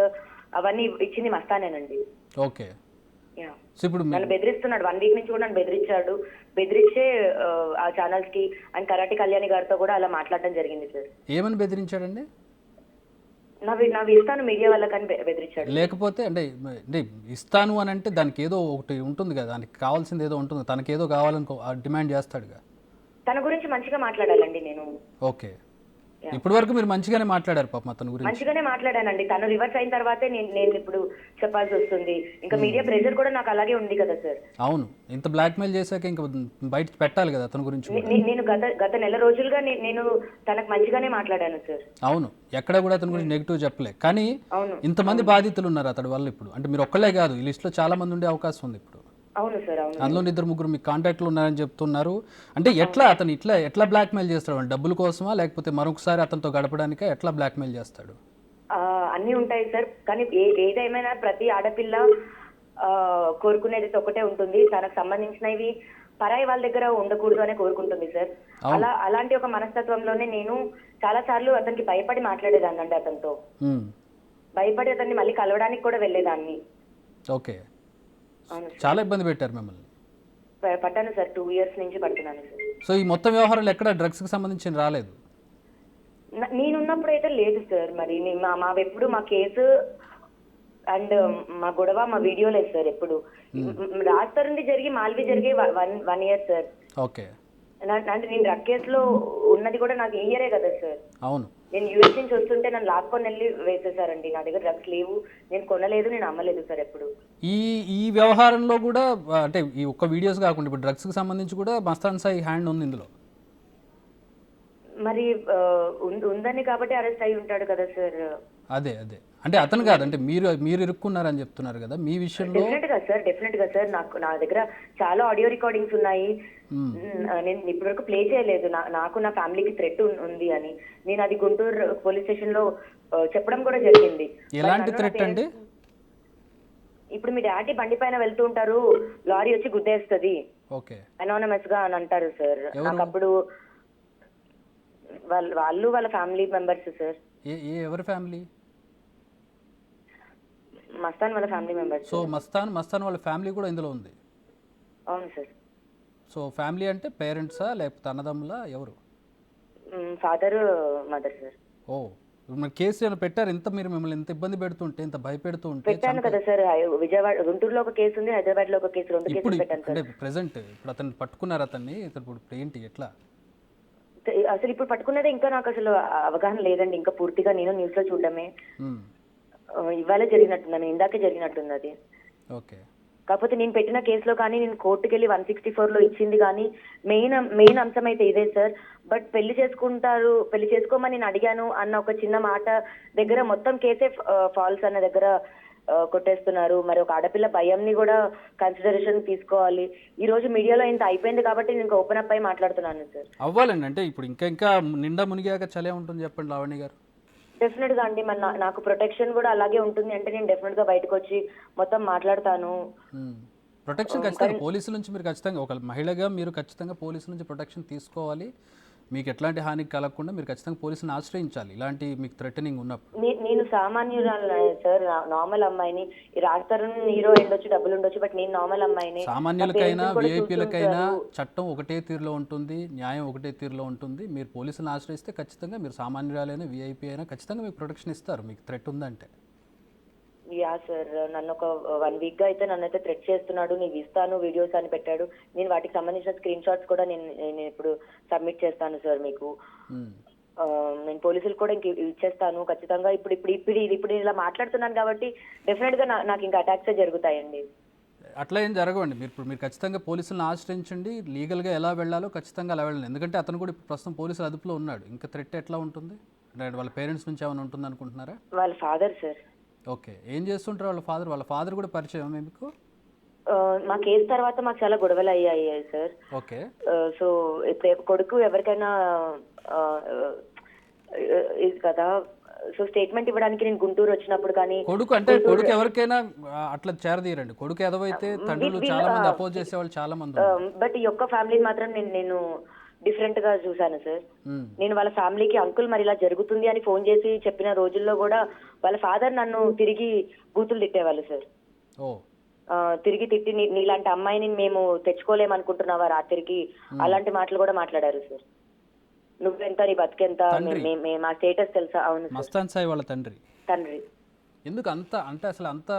అవన్నీ ఇచ్చింది మస్తానేనండి. ఓకే, నన్ను బెదిరిస్తున్నాడు, 1 వీక్ నుంచి కూడా నన్ను బెదిరించే ఆ ఛానల్స్ కి అండ్ కరాటి కళ్యాణి గారితో కూడా అలా మాట్లాడడం జరిగింది సార్. ఏమని బెదిరించాడండి? నావి ఇస్తాను మీడియా వాళ్ళకని బెదిరించాడు. లేకపోతే అంటే ఇస్తాను అని అంటే దానికి ఏదో ఒకటి ఉంటుంది కదా, దానికి కావాల్సింది ఏదో ఉంటుంది, తనకి ఏదో కావాలని డిమాండ్ చేస్తాడుగా. తన గురించి మంచిగా మాట్లాడాలండి నేను. ఓకే, ఇప్పటి వరకు మీరు మంచిగానే మాట్లాడారు పాపం అతని గురించి. మంచిగానే మాట్లాడానండి, తను రివర్స్ అయిన తర్వాతే నేను ఇప్పుడు చెప్పాల్సి వస్తుంది. ఇంకా మీడియా ప్రెషర్ కూడా నాకు అలాగే ఉంది కదా సార్. అవును, ఇంత బ్లాక్ మెయిల్ చేశాక ఇంకా బయట పెట్టాలి కదా అతని గురించి. నేను గత నెల రోజులుగా నేను తనకు మంచిగానే మాట్లాడాను సార్. అవును, ఎక్కడ కూడా అతని గురించి నెగిటివ్ చెప్పలే. కానీ ఇంతమంది బాధితులు ఉన్నారు అతడి వల్ల ఇప్పుడు. అంటే మీరు ఒక్కలే కాదు, ఈ లిస్ట్ లో చాలా మంది ఉండే అవకాశం ఉంది ఇప్పుడు. అవును సార్, అవును. అందులో 2-3 మీకు కాంటాక్ట్లు ఉన్నారని చెప్తున్నారు. అంటే అతను ఎట్లా బ్లాక్ మెయిల్ చేస్తాడు? డబ్బుల కోసమా లేకపోతే మరొకసారి అతనితో గడపడానికా? ఎట్లా బ్లాక్ మెయిల్ చేస్తాడు? అన్ని ఉంటాయి సార్, కానీ ఏదేమైనా ప్రతి ఆడపిల్ల కోరుకునేది ఒకటే ఉంటుంది, తనకు సంబంధించినవి పరాయి వాళ్ళ దగ్గర ఉండకూడదు అనే కోరుకుంటుంది సార్. అలాంటి ఒక మనస్తత్వంలోనే నేను చాలా సార్లు అతనికి భయపడి మాట్లాడేదాన్ని అండి. అతనితో భయపడి అతన్ని మళ్ళీ కలవడానికి కూడా వెళ్ళేదాన్ని. ఓకే, చాలా ఇబ్బంది పెట్టారు మిమ్మల్ని? పట్టాను సార్, 2 years నుంచి పడుతున్నాను సార్. సో ఈ మొత్తం వ్యవహారాలు ఎక్కడ డ్రగ్స్ కి సంబంధించి రాలేదు? నేనున్నప్పుడు అయితే లేదు సార్. మరి ఎప్పుడు మా కేసు అండ్ మా గొడవ మా వీడియో లేదు సార్. ఎప్పుడు రాజ్ తరుణ్ది జరిగి మాల్వి జరిగి 1 year సార్. ఓకే, అంటే నేను డ్రగ్ కేసులో ఉన్నది కూడా నాకు ఈ ఇయరే కదా సార్. అవును, నేను యూఎస్ నుంచి వస్తుంటే నన్ను లాక్కొని వెళ్ళి వేసేసారండి. నా దగ్గర డ్రగ్స్ లేవు, నేను కొనలేదు, నేను అమ్మలేదు సార్ ఎప్పుడు. ఈ వ్యవహారంలో కూడా అంటే ఈ ఒక్క వీడియోస్ కాకుండా ఇప్పుడు డ్రగ్స్ కి సంబంధించి కూడా మస్తాన్ సాయి హ్యాండ్ ఉంది ఇందులో. మరి ఉందని కాబట్టి అరెస్ట్ అయి ఉంటాడు కదా సార్. అదే అదే అంటే అతను కాదంటే మీరు ఇరుక్కున్నారని చెప్తున్నారు కదా మీ విషయంలో. డెఫినెట్ గా సార్ నా దగ్గర చాలా ఆడియో రికార్డింగ్స్ ఉన్నాయి. నేను ఇప్పటివరకు ప్లే చేయలేదు. నాకు నా ఫ్యామిలీకి థ్రెట్ ఉంది అని నేను అది గుంటూరు పోలీస్ స్టేషన్ లో చెప్పడం కూడా జరిగింది. ఎలాంటి థ్రెట్ అండి? ఇప్పుడు మీ డాడీ బండి పైన వెళ్తూ ఉంటారు, లారీ వచ్చి గుద్దేస్తుంది అనానమస్ గా అని అంటారు సార్. నాకు అప్పుడు వాళ్ళు వాళ్ళ ఫ్యామిలీ మెంబర్స్ సార్. ఎవరి ఫ్యామిలీ? మస్తాన్ వాళ్ళ ఫ్యామిలీ మెంబర్స్. సో మస్తాన్ వాళ్ళ ఫ్యామిలీ కూడా ఇందులో ఉంది? అవును సార్. సో ఫ్యామిలీ అంటే పేరెంట్సా లేకపోతే అన్నదమ్ములా ఎవరు? Father mother sir. ఓ మరి కేసు ఏమైనా పెట్టారు? మీరు మిమ్మల్ని ఇంత ఇబ్బంది పెడుతుంటే ఇంత భయపెడుతూ ఉంటే? పెట్టాను కదా సార్. విజయవాడ గుంటూరులో ఒక కేసు ఉంది, హైదరాబాద్ లో ఒక కేసు, 2 కేసులు పెట్టాను సార్. అంటే ప్రెసెంట్ ఇప్పుడు అతన్ని పట్టుకున్నారు, అతన్ని ఇప్పుడు ఏంటి ఎట్లా? అసలు ఇప్పుడు పట్టుకున్నదే ఇంకా నాకు అసలు అవగాహన లేదండి. ఇంకా పూర్తిగా నేను న్యూస్ లో చూడడమే. ఇవాళ జరిగినట్టుంది, ఇందాకే జరిగినట్టుంది అది. ఓకే. కాకపోతే నేను పెట్టిన కేసులో కానీ నేను కోర్టుకి వెళ్ళి 164 లో ఇచ్చింది కానీ మెయిన్ అంశం అయితే ఇదే సార్. బట్ పెళ్లి చేసుకోమని నేను అడిగాను అన్న ఒక చిన్న మాట దగ్గర మొత్తం కేసే ఫాల్స్ అన్న దగ్గర కొట్టేస్తున్నారు. మరి ఒక ఆడపిల్ల భయంని కూడా కన్సిడరేషన్ తీసుకోవాలి. ఈ రోజు మీడియాలో ఇంత అయిపోయింది కాబట్టి నేను ఓపెన్ అప్ అయి మాట్లాడుతున్నాను సార్. అవ్వాలండి. అంటే ఇప్పుడు ఇంకా నిండా మునిగాక చలే ఉంటుంది చెప్పండి లావణ్య గారు. డెఫినెట్ గా అండి. మరి నాకు ప్రొటెక్షన్ కూడా అలాగే ఉంటుంది అంటే నేను డెఫినెట్ గా బయటకు వచ్చి మొత్తం మాట్లాడతాను. ప్రొటెక్షన్ ఖచ్చితంగా పోలీసుల నుంచి మీరు ఖచ్చితంగా ఒక మహిళగా మీరు ఖచ్చితంగా పోలీసుల నుంచి ప్రొటెక్షన్ తీసుకోవాలి. మీకు ఎట్లాంటి హాని కలగకుండా మీరు ఖచ్చితంగా పోలీసుని ఆశ్రయించాలి ఇలాంటి మీకు థ్రెటనింగ్ ఉన్నప్పుడు. నేను సామాన్యురాలు సార్, నార్మల్ అమ్మాయిని. రాస్తారు హీరో ఉండొచ్చు, డబ్బులు ఉండొచ్చు, బట్ నేను నార్మల్ అమ్మాయిని. సామాన్యులకైనా విఐపీలకైనా చట్టం ఒకటే తీరులో ఉంటుంది, న్యాయం ఒకటే తీరులో ఉంటుంది. మీరు పోలీసులను ఆశ్రయిస్తే ఖచ్చితంగా మీరు సామాన్యురాలైనా విఐపీ అయినా ఖచ్చితంగా మీకు ప్రొటెక్షన్ ఇస్తారు మీకు థ్రెట్ ఉందంటే. యా సార్, నన్ను ఒక 1 వీక్ గా అయితే నన్ను అయితే థ్రెట్ చేస్తున్నాడు. నీకు ఇస్తాను వీడియోస్ అని పెట్టాడు. నేను వాటికి సంబంధించిన స్క్రీన్ షాట్స్ కూడా నేను ఇప్పుడు సబ్మిట్ చేస్తాను సార్ మీకు. నేను పోలీసులు కూడా ఇంక ఇచ్చేస్తాను ఖచ్చితంగా. ఇప్పుడు ఇలా మాట్లాడుతున్నాను కాబట్టి డెఫినెట్ గా నాకు ఇంకా అటాక్స్ జరుగుతాయండి. అట్లా ఏం జరగవండి. మీరు ఖచ్చితంగా పోలీసులను ఆశ్రయించండి. లీగల్గా ఎలా వెళ్ళాలో ఖచ్చితంగా అలా వెళ్ళండి. ఎందుకంటే అతను కూడా ఇప్పుడు ప్రస్తుతం పోలీసుల అదుపులో ఉన్నాడు. ఇంకా థ్రెట్ ఎట్లా ఉంటుంది? అంటే వాళ్ళ పేరెంట్స్ నుంచి ఏమైనా ఉంటుంది అనుకుంటున్నారా? వాళ్ళ ఫాదర్ సార్. ఓకే. ఏం చేస్తుంటారు వాళ్ళ ఫాదర్ కూడా పరిచయం మీకు? మా కేసు తర్వాత మాకు చాలా గొడవలు అయ్యాయి సార్. ఓకే. సో ఇప్పుడు కొడుకు ఎవరికైనా ఇది కదా, సో స్టేట్మెంట్ ఇవ్వడానికి నేను గుంటూరు వచ్చినప్పుడు కానీ కొడుకు ఎవరికైనా అట్లా చేరదీయరండి. కొడుకు ఎదవైతే తండ్రులు చాలా మంది అపోజ్ చేసే వాళ్ళు చాలా మంది. బట్ ఈ యొక్క ఫ్యామిలీని మాత్రం నేను డిఫరెంట్ గా చూసాను సార్. నేను వాళ్ళ ఫ్యామిలీకి అంకుల్ మరి ఇలా జరుగుతుంది అని ఫోన్ చేసి చెప్పిన రోజుల్లో కూడా వాళ్ళ ఫాదర్ నన్ను తిరిగి బూతులు తిట్టేవాళ్ళు సార్. తిరిగి తిట్టి నీలాంటి అమ్మాయిని మేము తెచ్చుకోలేమనుకుంటున్నావా రాత్రికి, అలాంటి మాటలు కూడా మాట్లాడారు సార్. నువ్వెంత, నీ బతికెంత, మా స్టేటస్ తెలుసా? అవును మస్తాన్ సాయి వాళ్ళ తండ్రి. ఎందుకు అంత అంటే అసలు అంత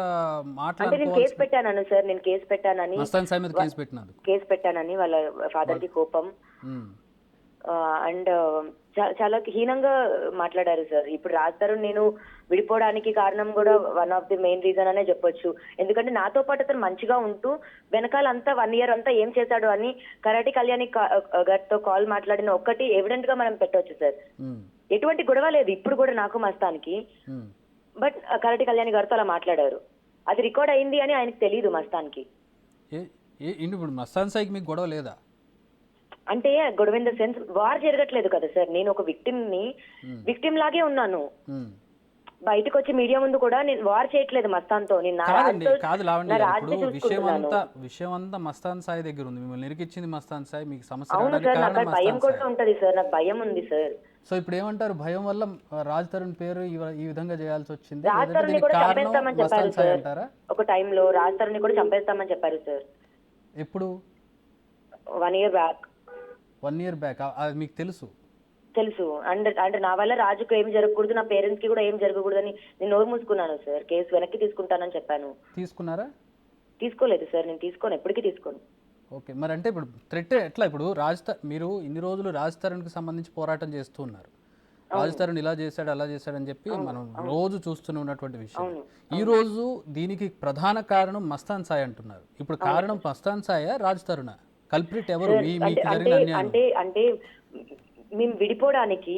అంటే నేను కేసు పెట్టానని సార్, కేసు పెట్టానని వాళ్ళ ఫాదర్ కి కోపం అండ్ చాలా హీనంగా మాట్లాడారు సార్. ఇప్పుడు రాస్తారు నేను విడిపోవడానికి కారణం కూడా one of the main reason అనే చెప్పొచ్చు. ఎందుకంటే నాతో పాటు అతను మంచిగా ఉంటూ వెనకాలంతా 1 year అంతా ఏం చేశాడు అని కరాటి కళ్యాణి గారితో కాల్ మాట్లాడిన ఒక్కటి ఎవిడెంట్ గా మనం పెట్టవచ్చు సార్. ఎటువంటి గొడవ లేదు ఇప్పుడు కూడా నాకు మస్తాన్కి. బట్ కరాటి కళ్యాణి గారితో అలా మాట్లాడారు. అది రికార్డ్ అయింది అని ఆయనకు తెలియదు మస్తాన్కి. ఇప్పుడు మస్తాన్ సాయికి మీకు గొడవ లేదా? అంటే గొడవ ఇన్ ద సెన్స్ వార్ జరగట్లేదు కదా సార్. నేను ఒక విక్టిమ్ లాగే ఉన్నాను. బయటకు వచ్చి మీడియా ముందు కూడా నేను వార్ చేయట్లేదు మస్తాన్ తో. విషయం అంతా మస్తాన్ సాయి దగ్గర ఉంది. మిమ్మల్ని నిరికిచ్చింది మస్తాన్ సాయి. మీకు సమస్య నాకు భయం కూడా ఉంటది సార్, నాకు భయం ఉంది సార్. సో ఇప్పుడు ఏమంటారు? భయం వల్ల రాజ్ తరుణ్ పేరు ఈ విధంగా చేయాల్సి వచ్చింది. రాజ్ తరుణ్ కూడా చంపేస్తామని చెప్పారు సార్. ఒక టైంలో రాజ్ తరుణ్ కూడా చంపేస్తామని చెప్పారు సార్. ఎప్పుడు? 1 year బ్యాక్. 1 year back. అది మీకు తెలుసు? అంటే నా వల్ల రాజుకు ఏం జరగకూడదు, నా పేరెంట్స్ కి కూడా ఏం జరగకూడదని నేను నోరు మూసుకున్నాను సార్. కేసు వెనక్కి తీసుకుంటానని చెప్పాను. తీసుకున్నారా? తీసుకోలేదు సార్, నేను తీసుకోను, ఎప్పటికీ తీసుకోను. ఓకే. మరి అంటే ఇప్పుడు థ్రెట్ ఎట్లా? ఇప్పుడు మీరు ఇన్ని రోజులు రాజ్ తరుణ్కి సంబంధించి పోరాటం చేస్తూ ఉన్నారు. రాజ్ తరుణ్ ఇలా చేశాడు అలా చేశాడు అని చెప్పి మనం రోజు చూస్తూనే ఉన్నటువంటి విషయం. ఈ రోజు దీనికి ప్రధాన కారణం మస్తాన్ సాయి అంటున్నారు. ఇప్పుడు కారణం మస్తాన్ సాయా రాజ్ తరుణా? కల్ప్రిట్ ఎవరు? అంటే మేము విడిపోవడానికి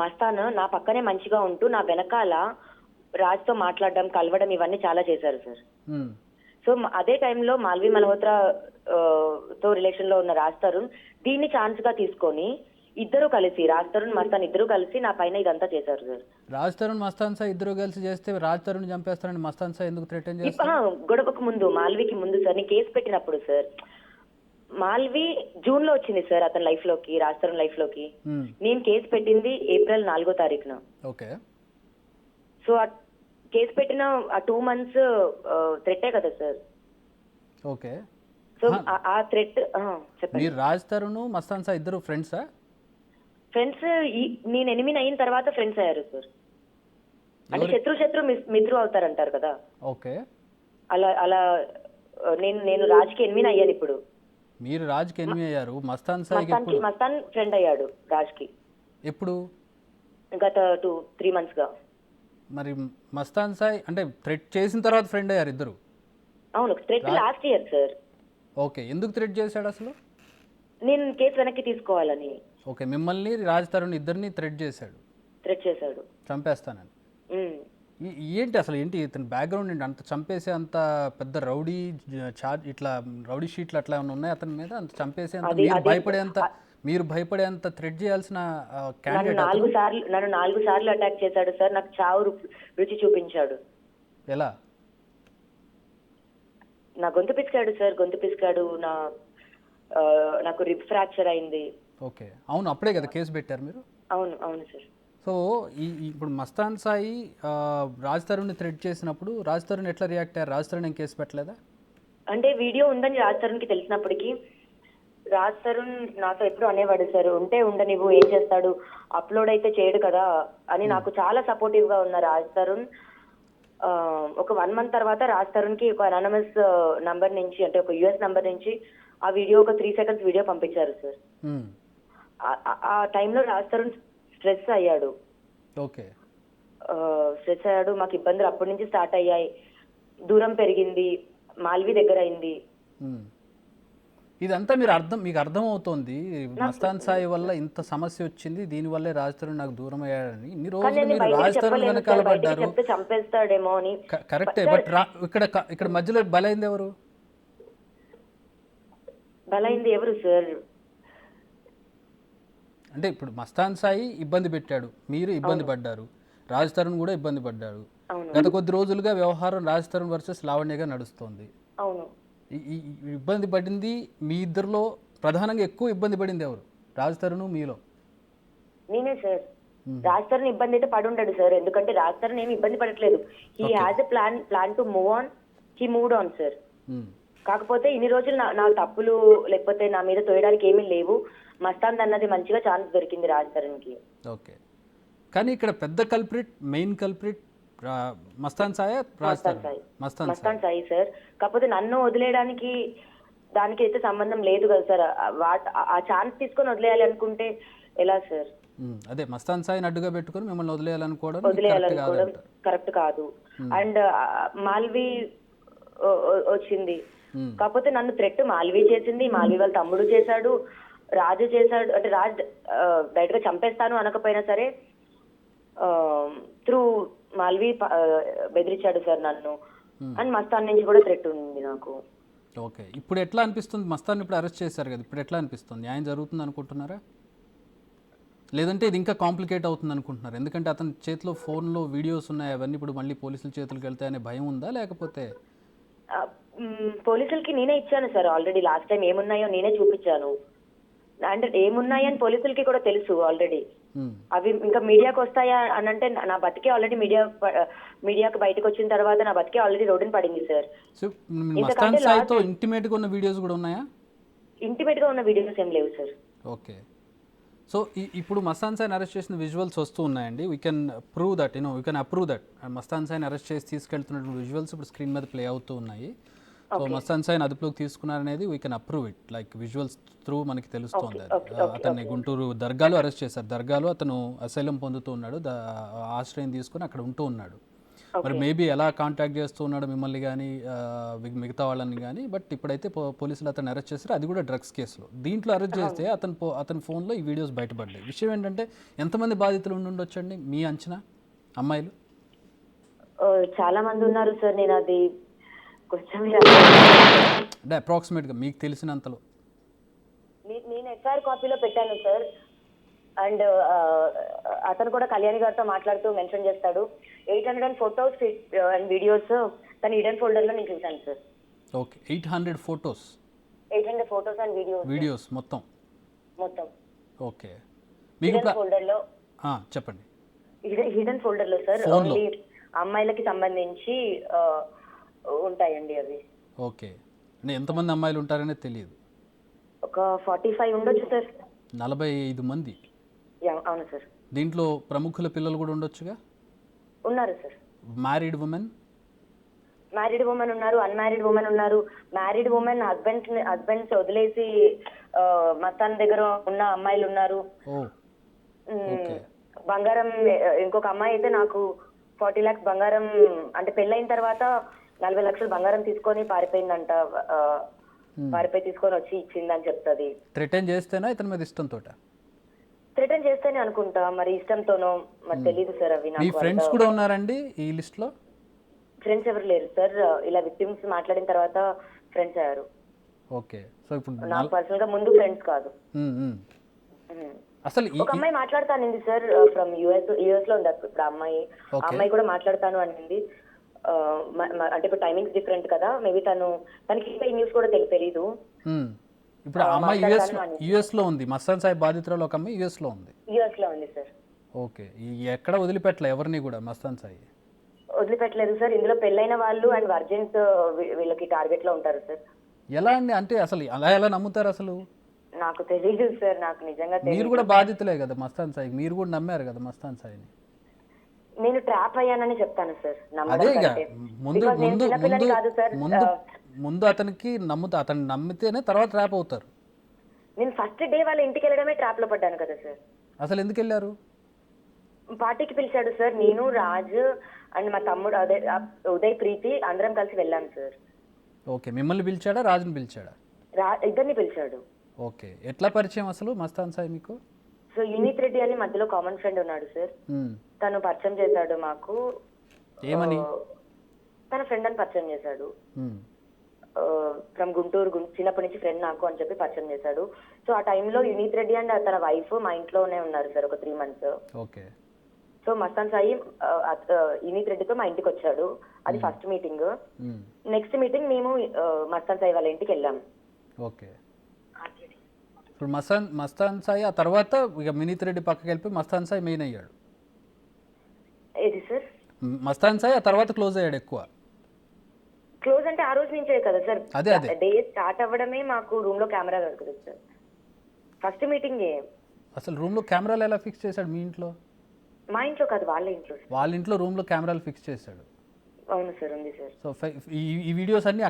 మస్తాన్ నా పక్కనే మంచిగా ఉంటూ నా వెనకాల రాజ్తో మాట్లాడడం కలవడం ఇవన్నీ చాలా చేశారు సార్. మ్మ్. సో అదే టైంలో మాల్వి మల్హోత్రా తో రిలేషన్ లో ఉన్న రాజ్ తరుణ్ దీన్ని ఛాన్స్ గా తీసుకొని ఇద్దరు కలిసి రాజ్ తరుణ్ మస్తాన్ ఇద్దరు కలిసి నా పైన ఇదంతా చేశారు సార్. రాజ్ తరుణ్ మస్తాన్ సాయి ఇద్దరు కలిసి చేస్తే రాజ్ తరుణ్ చంపేస్తారని మస్తాన్ సాయి ఎందుకు థ్రెటన్ చేస్తారు? గొడవకు ముందు మాల్వికి ముందు సార్ నేను కేసు పెట్టినప్పుడు సార్ మాల్వి జూన్ లో వచ్చింది సార్ అతని లైఫ్ లోకి, రాజ్ తరుణ్ లైఫ్ లోకి. మ్మ్. నేను కేసు పెట్టింది ఏప్రిల్ 4వ తారీఖున. ఓకే. సో ఆ కేసు పెట్టిన ఆ 2 months థ్రెట్టే కదా సార్. ఓకే. సో ఆ థ్రెట్ చెప్పండి. మీరు రాజ్ తరుణ్ మస్తాన్ సాయి ఇద్దరు ఫ్రెండ్సా? ఫ్రెండ్స్ నేను ఎనిమిది అయిన తర్వాత ఫ్రెండ్స్ అయ్యారు సార్. అంటే శత్రు మిత్రు అవుతారంటారు కదా. ఓకే. అలా అలా నేను రాజ్కి ఎనిమిది అయ్యాను ఇప్పుడు. మీరు రాజ్కి ఎనిమిది అయ్యారు, మస్తాన్ సాయికి ఎప్పుడు? మస్తాన్ ఫ్రెండ్ అయ్యాడు రాజ్కి ఎప్పుడు? గత 2-3 months గా. మరి మస్తాన్ సాయి అంటే థ్రెట్ చేసిన తర్వాత ఫ్రెండ్ అయ్యారు ఇద్దరు? అవును, threat last year sir. Okay. ఎందుకు థ్రెట్ చేశాడు అసలు? నేను కేసు వెనక్కి తీసుకోవాలని. ఓకే, మిమ్మల్ని రాజ్ తరుణ్ ఇద్దరిని థ్రెట్ చేశాడు, థ్రెట్ చేశాడు చంపేస్తానని. ఏంటి అసలు ఏంటి ఇతని బ్యాక్గ్రౌండ్ ఏంటి? అంత చంపేసే అంత పెద్ద రౌడీ చార్జ్ ఇట్లా రౌడీ షీట్లు అట్లా ఏమైనా ఉన్నాయి అతని మీద? అంత చంపేసే అంత మీరు భయపడేంత థ్రెట్ చేయాల్సిన క్యాండిడేట్? నన్ను 4 సార్లు అటాక్ చేశాడు సార్. నాకు చావు రుచి చూపించాడు. ఎలా? నా గొంతు పిసికాడు సార్, గొంతు పిసికాడు. నాకు రిబ్ ఫ్రాక్చర్ అయింది. ఓకే. అవును, అప్పుడే కదా కేసు పెట్టారు మీరు? అవును అవును సార్. సో ఇప్పుడు మస్తాన్ సాయి రాజ్ తరుణ్ని థ్రెట్ చేసినప్పుడు రాజ్ తరుణ్ ఎట్లా రియాక్ట్ అయ్యారు? రాజ్ తరుణ్ ఏం కేసు పెట్టలేదా? అంటే వీడియో ఉందని రాజ్ తరుణ్కి తెలిసినప్పటికీ రాజ్ తరుణ్ నాతో ఎప్పుడు అనేవాడు సార్, ఉంటే ఉండనివ్వు, ఏం చేస్తాడు, అప్లోడ్ అయితే చేయడు కదా అని. నాకు చాలా సపోర్టివ్ గా ఉన్న రాజ్ తరుణ్ ఒక 1 month తర్వాత రాజ్ తరుణ్కి ఒక అనానమస్ నంబర్ నుంచి, అంటే ఒక US నంబర్ నుంచి ఆ వీడియో ఒక 3 seconds వీడియో పంపించారు సార్. ఆ టైంలో రాజ్ తరుణ్ స్ట్రెస్ అయ్యాడు. ఓకే. స్ట్రెస్ అయ్యాడు. మాకు ఇబ్బందులు అప్పటి నుంచి స్టార్ట్ అయ్యాయి. దూరం పెరిగింది, మాల్వి దగ్గర అయింది. ఇదంతా మీకు అర్థం అవుతోంది మస్తాన్ సాయి వల్ల ఇంత సమస్య వచ్చింది, దీనివల్లే రాజ్ తరుణ్ నాకు దూరం అయ్యాడని. ఇన్ని రోజులు మీరు రాజ్ తరుణ్ వెనకాల పడ్డారు, చంపేస్తాడేమో అని. కరెక్టే, బట్ ఇక్కడ మధ్యలో బలైంది ఎవరు? బలైంది ఎవరు సార్? అంటే ఇప్పుడు మస్తాన్ సాయి ఇబ్బంది పెట్టాడు, మీరు ఇబ్బంది పడ్డారు, రాజ్ తరుణ్ కూడా ఇబ్బంది పడ్డాడు. గత కొద్ది రోజులుగా వ్యవహారం రాజ్ తరుణ్ వర్సెస్ లావణ్యగా నడుస్తోంది. అవును. ఈ ఇబ్బంది పడింది మీ ఇద్దరిలో ప్రధానంగా ఎక్కువ ఇబ్బంది పడింది ఎవరు? రాజ్ తరుణ్ మీలో? నేనే సార్. రాజ్ తరుణ్ ఇబ్బంది అయితే పడి ఉండడు సార్, ఎందుకంటే రాజ్ తరుణ్ ఏమి ఇబ్బంది పడట్లేదు. He has a plan to move on, he moved on sir. కాకపోతే ఇన్ని రోజులు నా తప్పులు లేకపోతే నా మీద తోయడానికి ఏమీ లేవు. మస్తాన్ అన్నది మంచిగా ఛాన్స్ దొరికింది రాజ్ తరుణ్కి. ఓకే. కానీ ఇక్కడ పెద్ద culprit, main culprit Mastan Sai, Mastan Sai sir. కాకపోతే నన్ను వదిలేయడానికి దానికి అయితే సంబంధం లేదు కదా సార్. ఆ ఛాన్స్ తీసుకొని వదిలేయాలి అనుకుంటే ఎలా సార్? అదే మస్తాన్ సాయిని అడ్డుగా పెట్టుకొని మిమ్మల్ని వదిలేయాలనుకోవడం కరెక్ట్ కాదు. అండ్ మాల్వి వచ్చింది, కాకపోతే నన్ను థ్రెట్ మాల్వి చేసింది, మాల్వి వాళ్ళ తమ్ముడు చేశాడు, రాజు చేశాడు. అంటే రాజ్ డైరెక్ట్ గా చంపేస్తాను అనకపోయినా సరే త్రూ మాల్వి బెదిరించాడు సార్ నన్ను. అండ్ మస్తాన్ నుంచి కూడా థ్రెట్ ఉంది నాకు. ఓకే. ఇప్పుడు ఎట్లా అనిపిస్తుంది? మస్తాన్ ఇప్పుడు అరెస్ట్ చేశారు కదా, ఇప్పుడు ఎట్లా అనిపిస్తుంది? న్యాయం జరుగుతుంది అనుకుంటున్నారా, లేదంటే ఇది ఇంకా కాంప్లికేట్ అవుతుంది అనుకుంటున్నారు? ఎందుకంటే అతని చేతిలో ఫోన్లో వీడియోస్ ఉన్నాయి, అవన్నీ ఇప్పుడు మళ్ళీ పోలీసుల చేతులకు వెళ్తాయనే భయం ఉందా? లేకపోతే పోలీసులకి నేనే ఇచ్చాను సార్ ఆల్రెడీ. లాస్ట్ టైం ఏమున్నాయో నేనే చూపించాను. అంటే ఏమున్నాయని పోలీసులకి కూడా తెలుసు ఆల్రెడీ. అవి ఇంకా మీడియాకి వస్తాయా అని అంటే నా బతికే ఆల్రెడీ మీడియాకి బయటకు వచ్చిన తర్వాత నా బతికే ఆల్రెడీ రోడ్డున పడింది సార్. ఇంటిమేట్ గా ఉన్న వీడియోస్ కూడా ఉన్నాయా? ఇంటిమేట్ గా ఉన్న వీడియోస్ ఏం లేవు సార్. ఓకే. సో ఇప్పుడు మస్తాన్ సాయిని అరెస్ట్ చేసిన విజువల్స్ వస్తూ ఉన్నాయండి. We can prove that, we can approve that Mastan సాయిని అరెస్ట్ చేసి తీసుకెళ్తున్నటువంటి విజువల్స్ ఇప్పుడు స్క్రీన్ మీద ప్లే అవుతూ ఉన్నాయి. సో మస్తాన్ సాయిని అదుపులోకి తీసుకున్నారనేది we can approve it, like visuals through మనకి తెలుస్తోంది. అతన్ని గుంటూరు దర్గాలో అరెస్ట్ చేశారు. దర్గాలో అతను అసైలం పొందుతూ ఉన్నాడు, ఆశ్రయం తీసుకుని అక్కడ ఉంటూ ఉన్నాడు. మరి మేబీ ఎలా కాంటాక్ట్ చేస్తూ ఉన్నాడు మిమ్మల్ని కానీ మిగతా వాళ్ళని కానీ. బట్ ఇప్పుడైతే పోలీసులు అతను అరెస్ట్ చేశారు, అది కూడా డ్రగ్స్ కేసులో. దీంట్లో అరెస్ట్ చేస్తే అతని ఫోన్లో ఈ వీడియోస్ బయటపడ్డాయి. విషయం ఏంటంటే ఎంతమంది బాధితులు ఉండి ఉండొచ్చండి మీ అంచనా అమ్మాయిలు? చాలా మంది ఉన్నారు సార్. నేను అది కొంచెం అంటే అప్రాక్సిమేట్గా మీకు తెలిసినంతలో. నేను ఎఫ్ఐఆర్ కాపీలో పెట్టాను సార్. అండ్ అతను కూడా కళ్యాణి గారితో మాట్లాడుతూ మెన్షన్ చేస్తాడు 800 ఫొటోస్ అండ్ వీడియోస్ తన హిడెన్ ఫోల్డర్ లో నేను చూసాను sir. Okay, 800 photos 800 photos and videos మొత్తం. ఓకే, మీకు హిడెన్ ఫోల్డర్ లో చెప్పండి. హిడెన్ ఫోల్డర్ లో సార్ ఓన్లీ అమ్మాయిలకి సంబంధించి ఉంటాయండి అవి. ఓకే, అంటే ఎంతమంది అమ్మాయిలు ఉంటారనే తెలియదు. ఒక 45 ఉండొచ్చు సార్. 45 మంది? అవును సార్. దీంట్లో ప్రముఖుల పిల్లలు కూడా ఉండొచ్చుగా? ఉన్నారు సార్. మ్యారీడ్ ఉమెన్ ఉన్నారు, అన్మ్యారీడ్ ఉమెన్ ఉన్నారు. మ్యారీడ్ ఉమెన్ హస్బెండ్స్ వదిలేసి మస్తాన్ దగ్గర ఉన్న అమ్మాయిలు ఉన్నారు. బంగారం ఇంకొక అమ్మాయి అయితే నాకు 40 lakhs బంగారం, అంటే పెళ్ళైన తర్వాత 40 లక్షలు బంగారం తీసుకొని పారిపోయిందంట. పారిపోయి తీసుకొని వచ్చి ఇచ్చిందని చెప్తుంది. థ్రెటన్ చేస్తేనా ఇతని మీద ఇష్టంతో? థ్రెటన్ చేస్తేనే అనుకుంటా, మరి ఇష్టంతోనో మరి తెలియదు సార్. అవి మీ ఫ్రెండ్స్ కూడా ఉన్నారండి ఈ లిస్ట్ లో? ఫ్రెండ్స్ ఎవరు లేరు సార్. ఇలా విక్టిమ్స్ మాట్లాడిన తర్వాత ఫ్రెండ్స్ అయ్యారు. ఓకే, సో ఇప్పుడు నాకు పర్సనల్ గా ముందు ఫ్రెండ్స్ కాదు. అసలు ఒక అమ్మాయి మాట్లాడతానండి సార్, ఫ్రమ్ యుఎస్ లో ఉంది ఇప్పుడు అమ్మాయి కూడా మాట్లాడతాను అనింది. అంటే ఇప్పుడు టైమింగ్స్ డిఫరెంట్ కదా, మేబీ తనకి ఈ న్యూస్ కూడా తెలీదు. ఇప్పుడు ఆ అమ్మాయి యుఎస్ లో ఉంది. మస్తాన్ సాయి బాధితురాలు ఒక అమ్మాయి యుఎస్ లో ఉంది సార్. ఓకే, ఎక్కడ వదిలిపెట్టలే ఎవరిని కూడా మస్తాన్ సాయి? వదిలిపెట్టలేదు సార్. ఇందులో పెళ్ళైన వాళ్ళు అండ్ వర్జిన్స్ వీళ్ళకి టార్గెట్ లో ఉంటారు సార్. ఎలా అండి? అంటే అసలు అలా ఎలా నమ్ముతారు అసలు? నాకు తెలియదు సార్, నాకు నిజంగా మీరు కూడా బాధితులే కదా మస్తాన్ సాయి, మీరు కూడా నమ్మారు కదా మస్తాన్ సాయిని. నేను ట్రాప్ అయ్యానని చెప్తాను సార్. అదే ముందు అతనికి అతను నమ్మితేనే తర్వాత ట్రాప్ అవుతారు. నేను ఫస్ట్ డే వాళ్ళ ఇంటికి వెళ్ళడమే ట్రాప్ లో పడ్డాను కదా సార్. అసలు ఎందుకు వెళ్ళారు? పార్టీకి పిలిచాడు సార్. నేను, రాజ్ అండ్ మా తమ్ముడు ఉదయ్, ప్రీతి అందరం కలిసి వెళ్ళాను సార్. ఓకే, మిమ్మల్ని పిలిచాడా రాజుని పిలిచాడా? ఇద్దరిని పిలిచాడు. ఓకే, ఎట్లా పరిచయం అసలు మస్తాన్ సాయి మీకు? సో యూనిత్ రెడ్డి అని మధ్యలో కామన్ ఫ్రెండ్ ఉన్నాడు సార్. తను పరిచయం చేశాడు మాకు. ఏమని? తన ఫ్రెండ్ అని పరిచయం చేశాడు. ఫ్రమ్ గుంటూరు, చిన్నప్పటి నుంచి ఫ్రెండ్ నాకు అని చెప్పి పరిచయం చేశాడు. సో ఆ టైంలో యూనిత్ రెడ్డి అండ్ తన వైఫ్ మా ఇంట్లోనే ఉన్నారు సార్ ఒక 3 months. Okay, so Mastan Sai Yunith రెడ్డితో మా ఇంటికి వచ్చాడు. అది ఫస్ట్ మీటింగ్. నెక్స్ట్ మీటింగ్ మేము మస్తాన్ సాయి వాళ్ళ ఇంటికి వెళ్ళాము. ఓకే, ఇప్పుడు మస్తాన్ సాయి ఆ తర్వాత ఇక వినీత్ రెడ్డి పక్కకి వెళ్ళిపోయి మస్తాన్ సాయి మెయిన్ అయ్యాడు. ఏది సార్? మస్తాన్ సాయి ఆ తర్వాత క్లోజ్ అయ్యాడు. ఎక్కువ క్లోజ్ అంటే ఆ రోజు నుంచే కదా సార్. అదే డే స్టార్ట్ అవ్వడమే మాకు రూమ్ లో కెమెరా దొరకదు సార్. First meeting. అసలు రూమ్ లో కెమెరాలు ఎలా ఫిక్స్ చేశాడు మీ ఇంట్లో? మా ఇంట్లో కాదు, వాళ్ళ ఇంట్లో రూమ్ లో కెమెరాలు ఫిక్స్ చేశాడు. అవును సార్, ఉంది సార్. సో ఈ వీడియోస్ అన్ని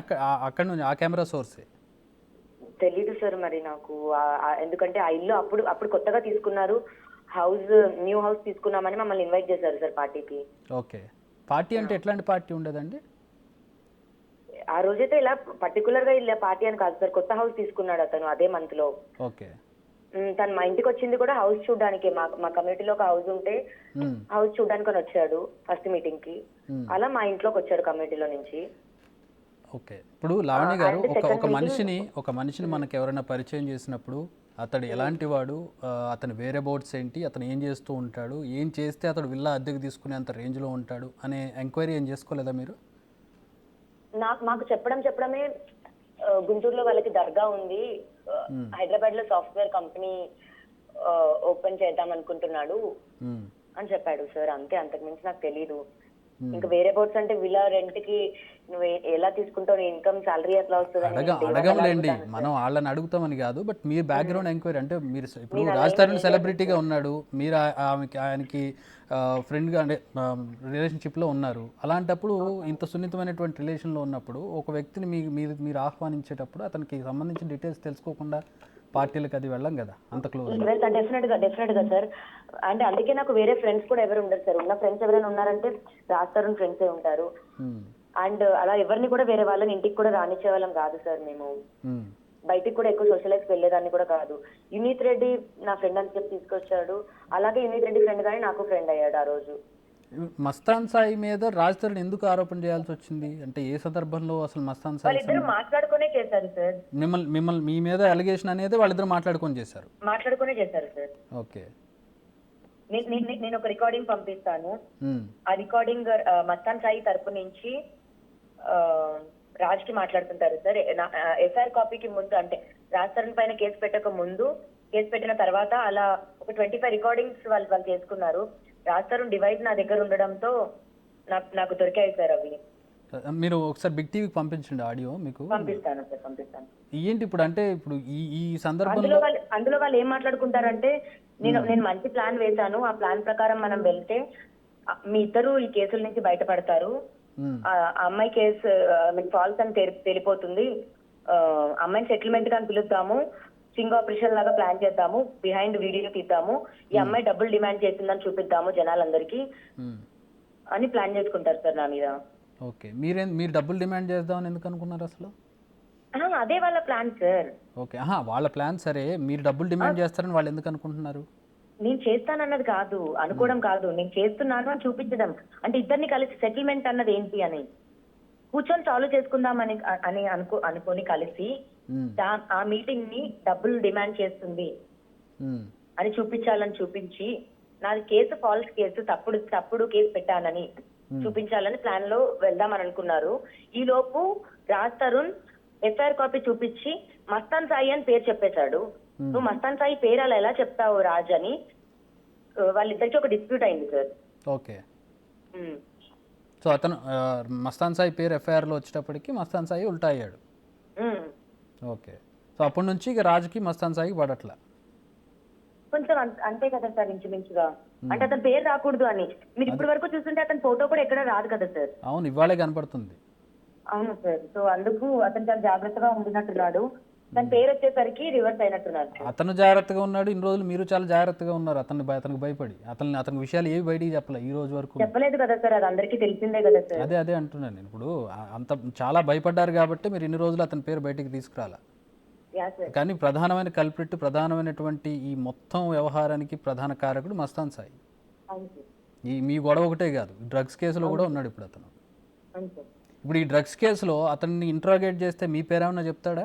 అక్కడ నుంచి ఆ కెమెరా సోర్సే? తెలీదు సార్ మరి నాకు. ఎందుకంటే ఆ ఇల్లు అప్పుడు కొత్తగా తీసుకున్నారు. న్యూ హౌస్ తీసుకున్నామని మమ్మల్ని ఇన్వైట్ చేశారు సార్ పార్టీకి. ఓకే, పార్టీ అంటే ఎట్లాంటి పార్టీ ఉండేదండి? ఆ రోజైతే ఇలా పర్టికులర్ గా ఇలా పార్టీ అని కాదు సార్. కొత్త హౌస్ తీసుకున్నాడు అతను అదే మంత్ లో. ఓకే, తను మా ఇంటికి వచ్చింది కూడా హౌస్ చూడడానికి. మా కమ్యూనిటీలో ఒక హౌస్ ఉంటే హౌస్ చూడడానికి అని వచ్చాడు ఫస్ట్ మీటింగ్ కి. అలా మా ఇంట్లోకి వచ్చాడు కమ్యూనిటీలో నుంచి. ఓకే, ఇప్పుడు లావణ్య గారు ఒక మనిషిని మనకు ఎవరైనా పరిచయం చేసినప్పుడు అతడు ఎలాంటి వాడు, అతని వేరే బోర్డ్స్ ఏంటి, అతను ఏం చేస్తూ ఉంటాడు, ఏం చేస్తే అతడు విల్లా అద్దెకు తీసుకునేంత రేంజ్లో ఉంటాడు అనే ఎంక్వైరీ ఏం చేసుకోలేదా మీరు? మాకు చెప్పడమే గుంటూరులో వాళ్ళకి దర్గా ఉంది, హైదరాబాద్ లో సాఫ్ట్వేర్ కంపెనీ ఓపెన్ చేద్దాం అనుకుంటున్నాడు అని చెప్పాడు సార్. అంతే, అంతకు మించి నాకు తెలీదు. ఇంకా వేరే బోర్డ్స్ అంటే విలా రెంట్ కి నువ్వు ఎలా తీసుకుంటావు, ఇన్కమ్ సాలరీ ఎట్లా వస్తుంది అడగంలేండి. మనం వాళ్ళని అడుగుతామని కాదు, బట్ మీరు బ్యాక్గ్రౌండ్ ఎంక్వైరీ అంటే మీరు ఇప్పుడు రాజధాని సెలబ్రిటీగా ఉన్నాడు, మీరు ఆయనకి ఫ్రెండ్గా అంటే రిలేషన్షిప్లో ఉన్నారు. అలాంటప్పుడు ఇంత సున్నితమైనటువంటి రిలేషన్లో ఉన్నప్పుడు ఒక వ్యక్తిని మీరు ఆహ్వానించేటప్పుడు అతనికి సంబంధించిన డీటెయిల్స్ తెలుసుకోకుండా పార్టీలకు అది వెళ్ళం కదా అంత క్లోజ్. వెళ్తాను డెఫినెట్ గా సార్. అంటే అందుకే నాకు వేరే ఫ్రెండ్స్ కూడా ఎవరు ఉండరు సార్. ఉన్న ఫ్రెండ్స్ ఎవరైనా ఉన్నారంటే రాజ్ తరుణ్ ఫ్రెండ్సే ఉంటారు. అండ్ అలా ఎవరిని కూడా వేరే వాళ్ళని ఇంటికి కూడా రానిచ్చే వాళ్ళం కాదు సార్. మేము బయటికి కూడా ఎక్కువ సోషలైజ్ వెళ్ళేదాన్ని కూడా కాదు. యునీత్ రెడ్డి నా ఫ్రెండ్ అని చెప్పి తీసుకొచ్చాడు. అలాగే యునీత్ రెడ్డి ఫ్రెండ్ గానీ నాకు ఫ్రెండ్ అయ్యాడు ఆ రోజు. మస్తాన్ సాయి మీద రాజ్ తరుణ్ ఎందుకు ఆరోపణ చేయాల్సి వచ్చింది అంటే ఏ సందర్భంలో అసలు మస్తాన్ సాయి వాళ్ళిద్దరు మాట్లాడుకునే చేశారు సార్. మిమ్మల్ని మీ మీద అలిగేషన్ అనేది వాళ్ళిద్దరు మాట్లాడుకొని చేశారు సార్. ఓకే. నేను ఒక రికార్డింగ్ పంపిస్తాను. ఆ రికార్డింగ్ మస్తాన్ సాయి తరపు నుంచి రాజ్ కి మాట్లాడుతుంటారు సార్. ఎఫ్ఐఆర్ కాపీకి ముందు అంటే రాజ్ తరుణ్ పైన కేసు పెట్టక ముందు, కేసు పెట్టిన తర్వాత అలా ఒక 25 రికార్డింగ్స్ వాళ్ళు చేసుకున్నారు. రాజ్ తరుణ్ డివైస్ నా దగ్గర ఉండడంతో నాకు దొరికాయి సార్ అవి. మీరు ఒకసారి బిగ్ టీవీకి పంపించండి ఆడియో. మీకు పంపిస్తాను సార్, పంపిస్తాను. ఏంటి ఇప్పుడు అంటే ఇప్పుడు ఈ సందర్భంలో అందులో వాళ్ళు ఏం మాట్లాడుకుంటారంటే నేను మంచి ప్లాన్ వేశాను, ఆ ప్లాన్ ప్రకారం మనం వెళ్తే మీ ఇద్దరు ఈ కేసుల నుంచి బయటపడతారు, ఆ అమ్మాయి కేసు ఫాల్స్ అని తెలిపోతుంది, అమ్మాయిని సెటిల్మెంట్ గా పిలుద్దాము, సింగ్ ఆపరేషన్ లాగా ప్లాన్ చేద్దాము, బిహైండ్ వీడియో తీద్దాము, ఈ అమ్మాయి డబ్బులు డిమాండ్ చేసిందని చూపిద్దాము జనాలందరికీ అని ప్లాన్ చేసుకుంటారు సార్ నా మీద. ఓకే. మీరు డబ్బులు డిమాండ్ చేద్దామని ఎందుకు అనుకున్నారు అసలు? అదే వాళ్ళ ప్లాన్ సార్. ఓకే. వాళ్ళ ప్లాన్ సరే, మీరు డబ్బులు డిమాండ్ చేస్తారని వాళ్ళు ఎందుకు అనుకుంటున్నారు? నేను చేస్తానన్నది కాదు, అనుకోవడం కాదు, నేను చేస్తున్నాను అని చూపించడం. అంటే ఇద్దరిని కలిసి సెటిల్మెంట్ అన్నది ఏంటి అని కూర్చొని సాల్వ్ చేసుకుందామని అనుకొని కలిసి ఆ మీటింగ్ ని డబ్బులు డిమాండ్ చేస్తుంది అని చూపించి నాది కేసు ఫాల్స్ కేసు, తప్పుడు కేసు పెట్టానని చూపించాలని ప్లాన్ లో వెళ్దామని అనుకున్నారు. ఈ లోపు రాజ్ తరుణ్ ఎఫ్ఐఆర్ కాపీ చూపించి మస్తాన్ సాయి అని పేరు చెప్పేశాడు. నువ్వు మస్తాన్ సాయి పేరు అలా ఎలా చెప్తావు రాజ్ అని వాళ్ళిద్దరికి ఒక డిస్ప్యూట్ అయింది సార్. ఓకే. సో అతను మస్తాన్ సాయి పేరు ఎఫ్ఐఆర్ లో వచ్చేటప్పటికి మస్తాన్ సాయి ఉల్టా అయ్యాడు. ఓకే. సో అప్పటి నుంచి ఇక రాజుకి మస్తాన్ సాయికి పడట్లా కొంచెం అంతే కదా సార్, ఇంచుమించుగా. అంటే అతని పేరు రాకూడదు అని. మీరు ఇప్పటి వరకు చూస్తుంటే అతని ఫోటో కూడా ఎక్కడ రాదు కదా సార్. అవును, ఇవాళే కనపడుతుంది. అవును సార్. సో అందుకు అతను చాలా జాగ్రత్తగా ఉంటున్నట్టున్నాడు. దాని పేరు వచ్చేసరికి రివర్స్ అయినట్టున్నారు. అతను జాగ్రత్తగా ఉన్నాడు ఇన్ని రోజులు, మీరు చాలా జాగ్రత్తగా ఉన్నారు. అతనికి భయపడి అతని విషయాలు ఏవి బయటికి చెప్పలే ఈ రోజు వరకు. చెప్పలేదు కదా సార్, అది అందరికీ తెలిసిందే కదా సార్. అదే అంటున్నాను నేను. ఇప్పుడు అంత చాలా భయపడ్డారు కాబట్టి మీరు ఇన్ని రోజులు అతని పేరు బయటికి తీసుకురాలా. కానీ ప్రధానమైన కల్ప్రిట్, ప్రధానమైనటువంటి ఈ మొత్తం వ్యవహారానికి ప్రధాన కారకుడు మస్తాన్ సాయి. మీ గొడవ ఒకటే కాదు, డ్రగ్స్ కేసులో కూడా ఉన్నాడు ఇప్పుడు అతను. ఇప్పుడు ఈ డ్రగ్స్ కేసులో అతన్ని ఇంట్రాగేట్ చేస్తే మీ పేరేమన్నా చెప్తాడా?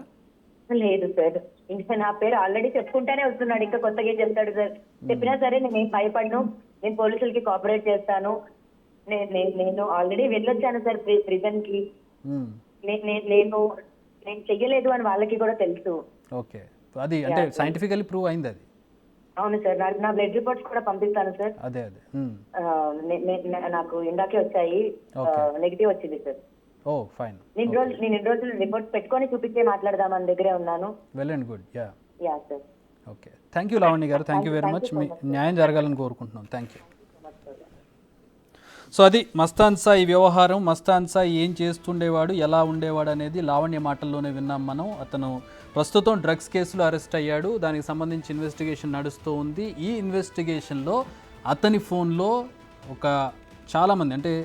లేదు సార్, ఇంకా నా పేరు ఆల్రెడీ చెప్పుకుంటానే వస్తున్నాడు, ఇంకా కొత్తగా చెప్తాడు సార్. చెప్పినా సరే నేను భయపడను, నేను పోలీసులకి కోఆపరేట్ చేస్తాను, నేను ఆల్రెడీ వెళ్ళొచ్చాను సార్ ప్రిజన్ కి, నేను చెయ్యలేదు అని వాళ్ళకి కూడా తెలుసు. ఓకే. అది అంటే సైంటిఫికల్లీ ప్రూవ్ అయింది అది. అవును సార్, నా బ్లడ్ రిపోర్ట్స్ కూడా పంపిస్తాను సార్. అదే నాకు ఇందాకే వచ్చాయి, నెగిటివ్ వచ్చింది సార్. ఓ ఫైన్. నేను ఇన్ని రోజులు రిపోర్ట్స్ పెట్టుకొని చూపించే మాట్లాడదామని దగ్గరే ఉన్నాను. Well and good. Yeah sir. Okay. Thank you Lavanya గారు, థ్యాంక్ యూ వెరీ మచ్. మీ న్యాయం జరగాలని కోరుకుంటున్నాం. Thank you. సో అది మస్తాన్ సాయి వ్యవహారం. మస్తాన్ సాయి ఏం చేస్తుండేవాడు, ఎలా ఉండేవాడు అనేది లావణ్య మాటల్లోనే విన్నాం మనం. అతను ప్రస్తుతం డ్రగ్స్ కేసులో అరెస్ట్ అయ్యాడు, దానికి సంబంధించి ఇన్వెస్టిగేషన్ నడుస్తూ ఉంది. ఈ ఇన్వెస్టిగేషన్లో అతని ఫోన్లో చాలామంది అంటే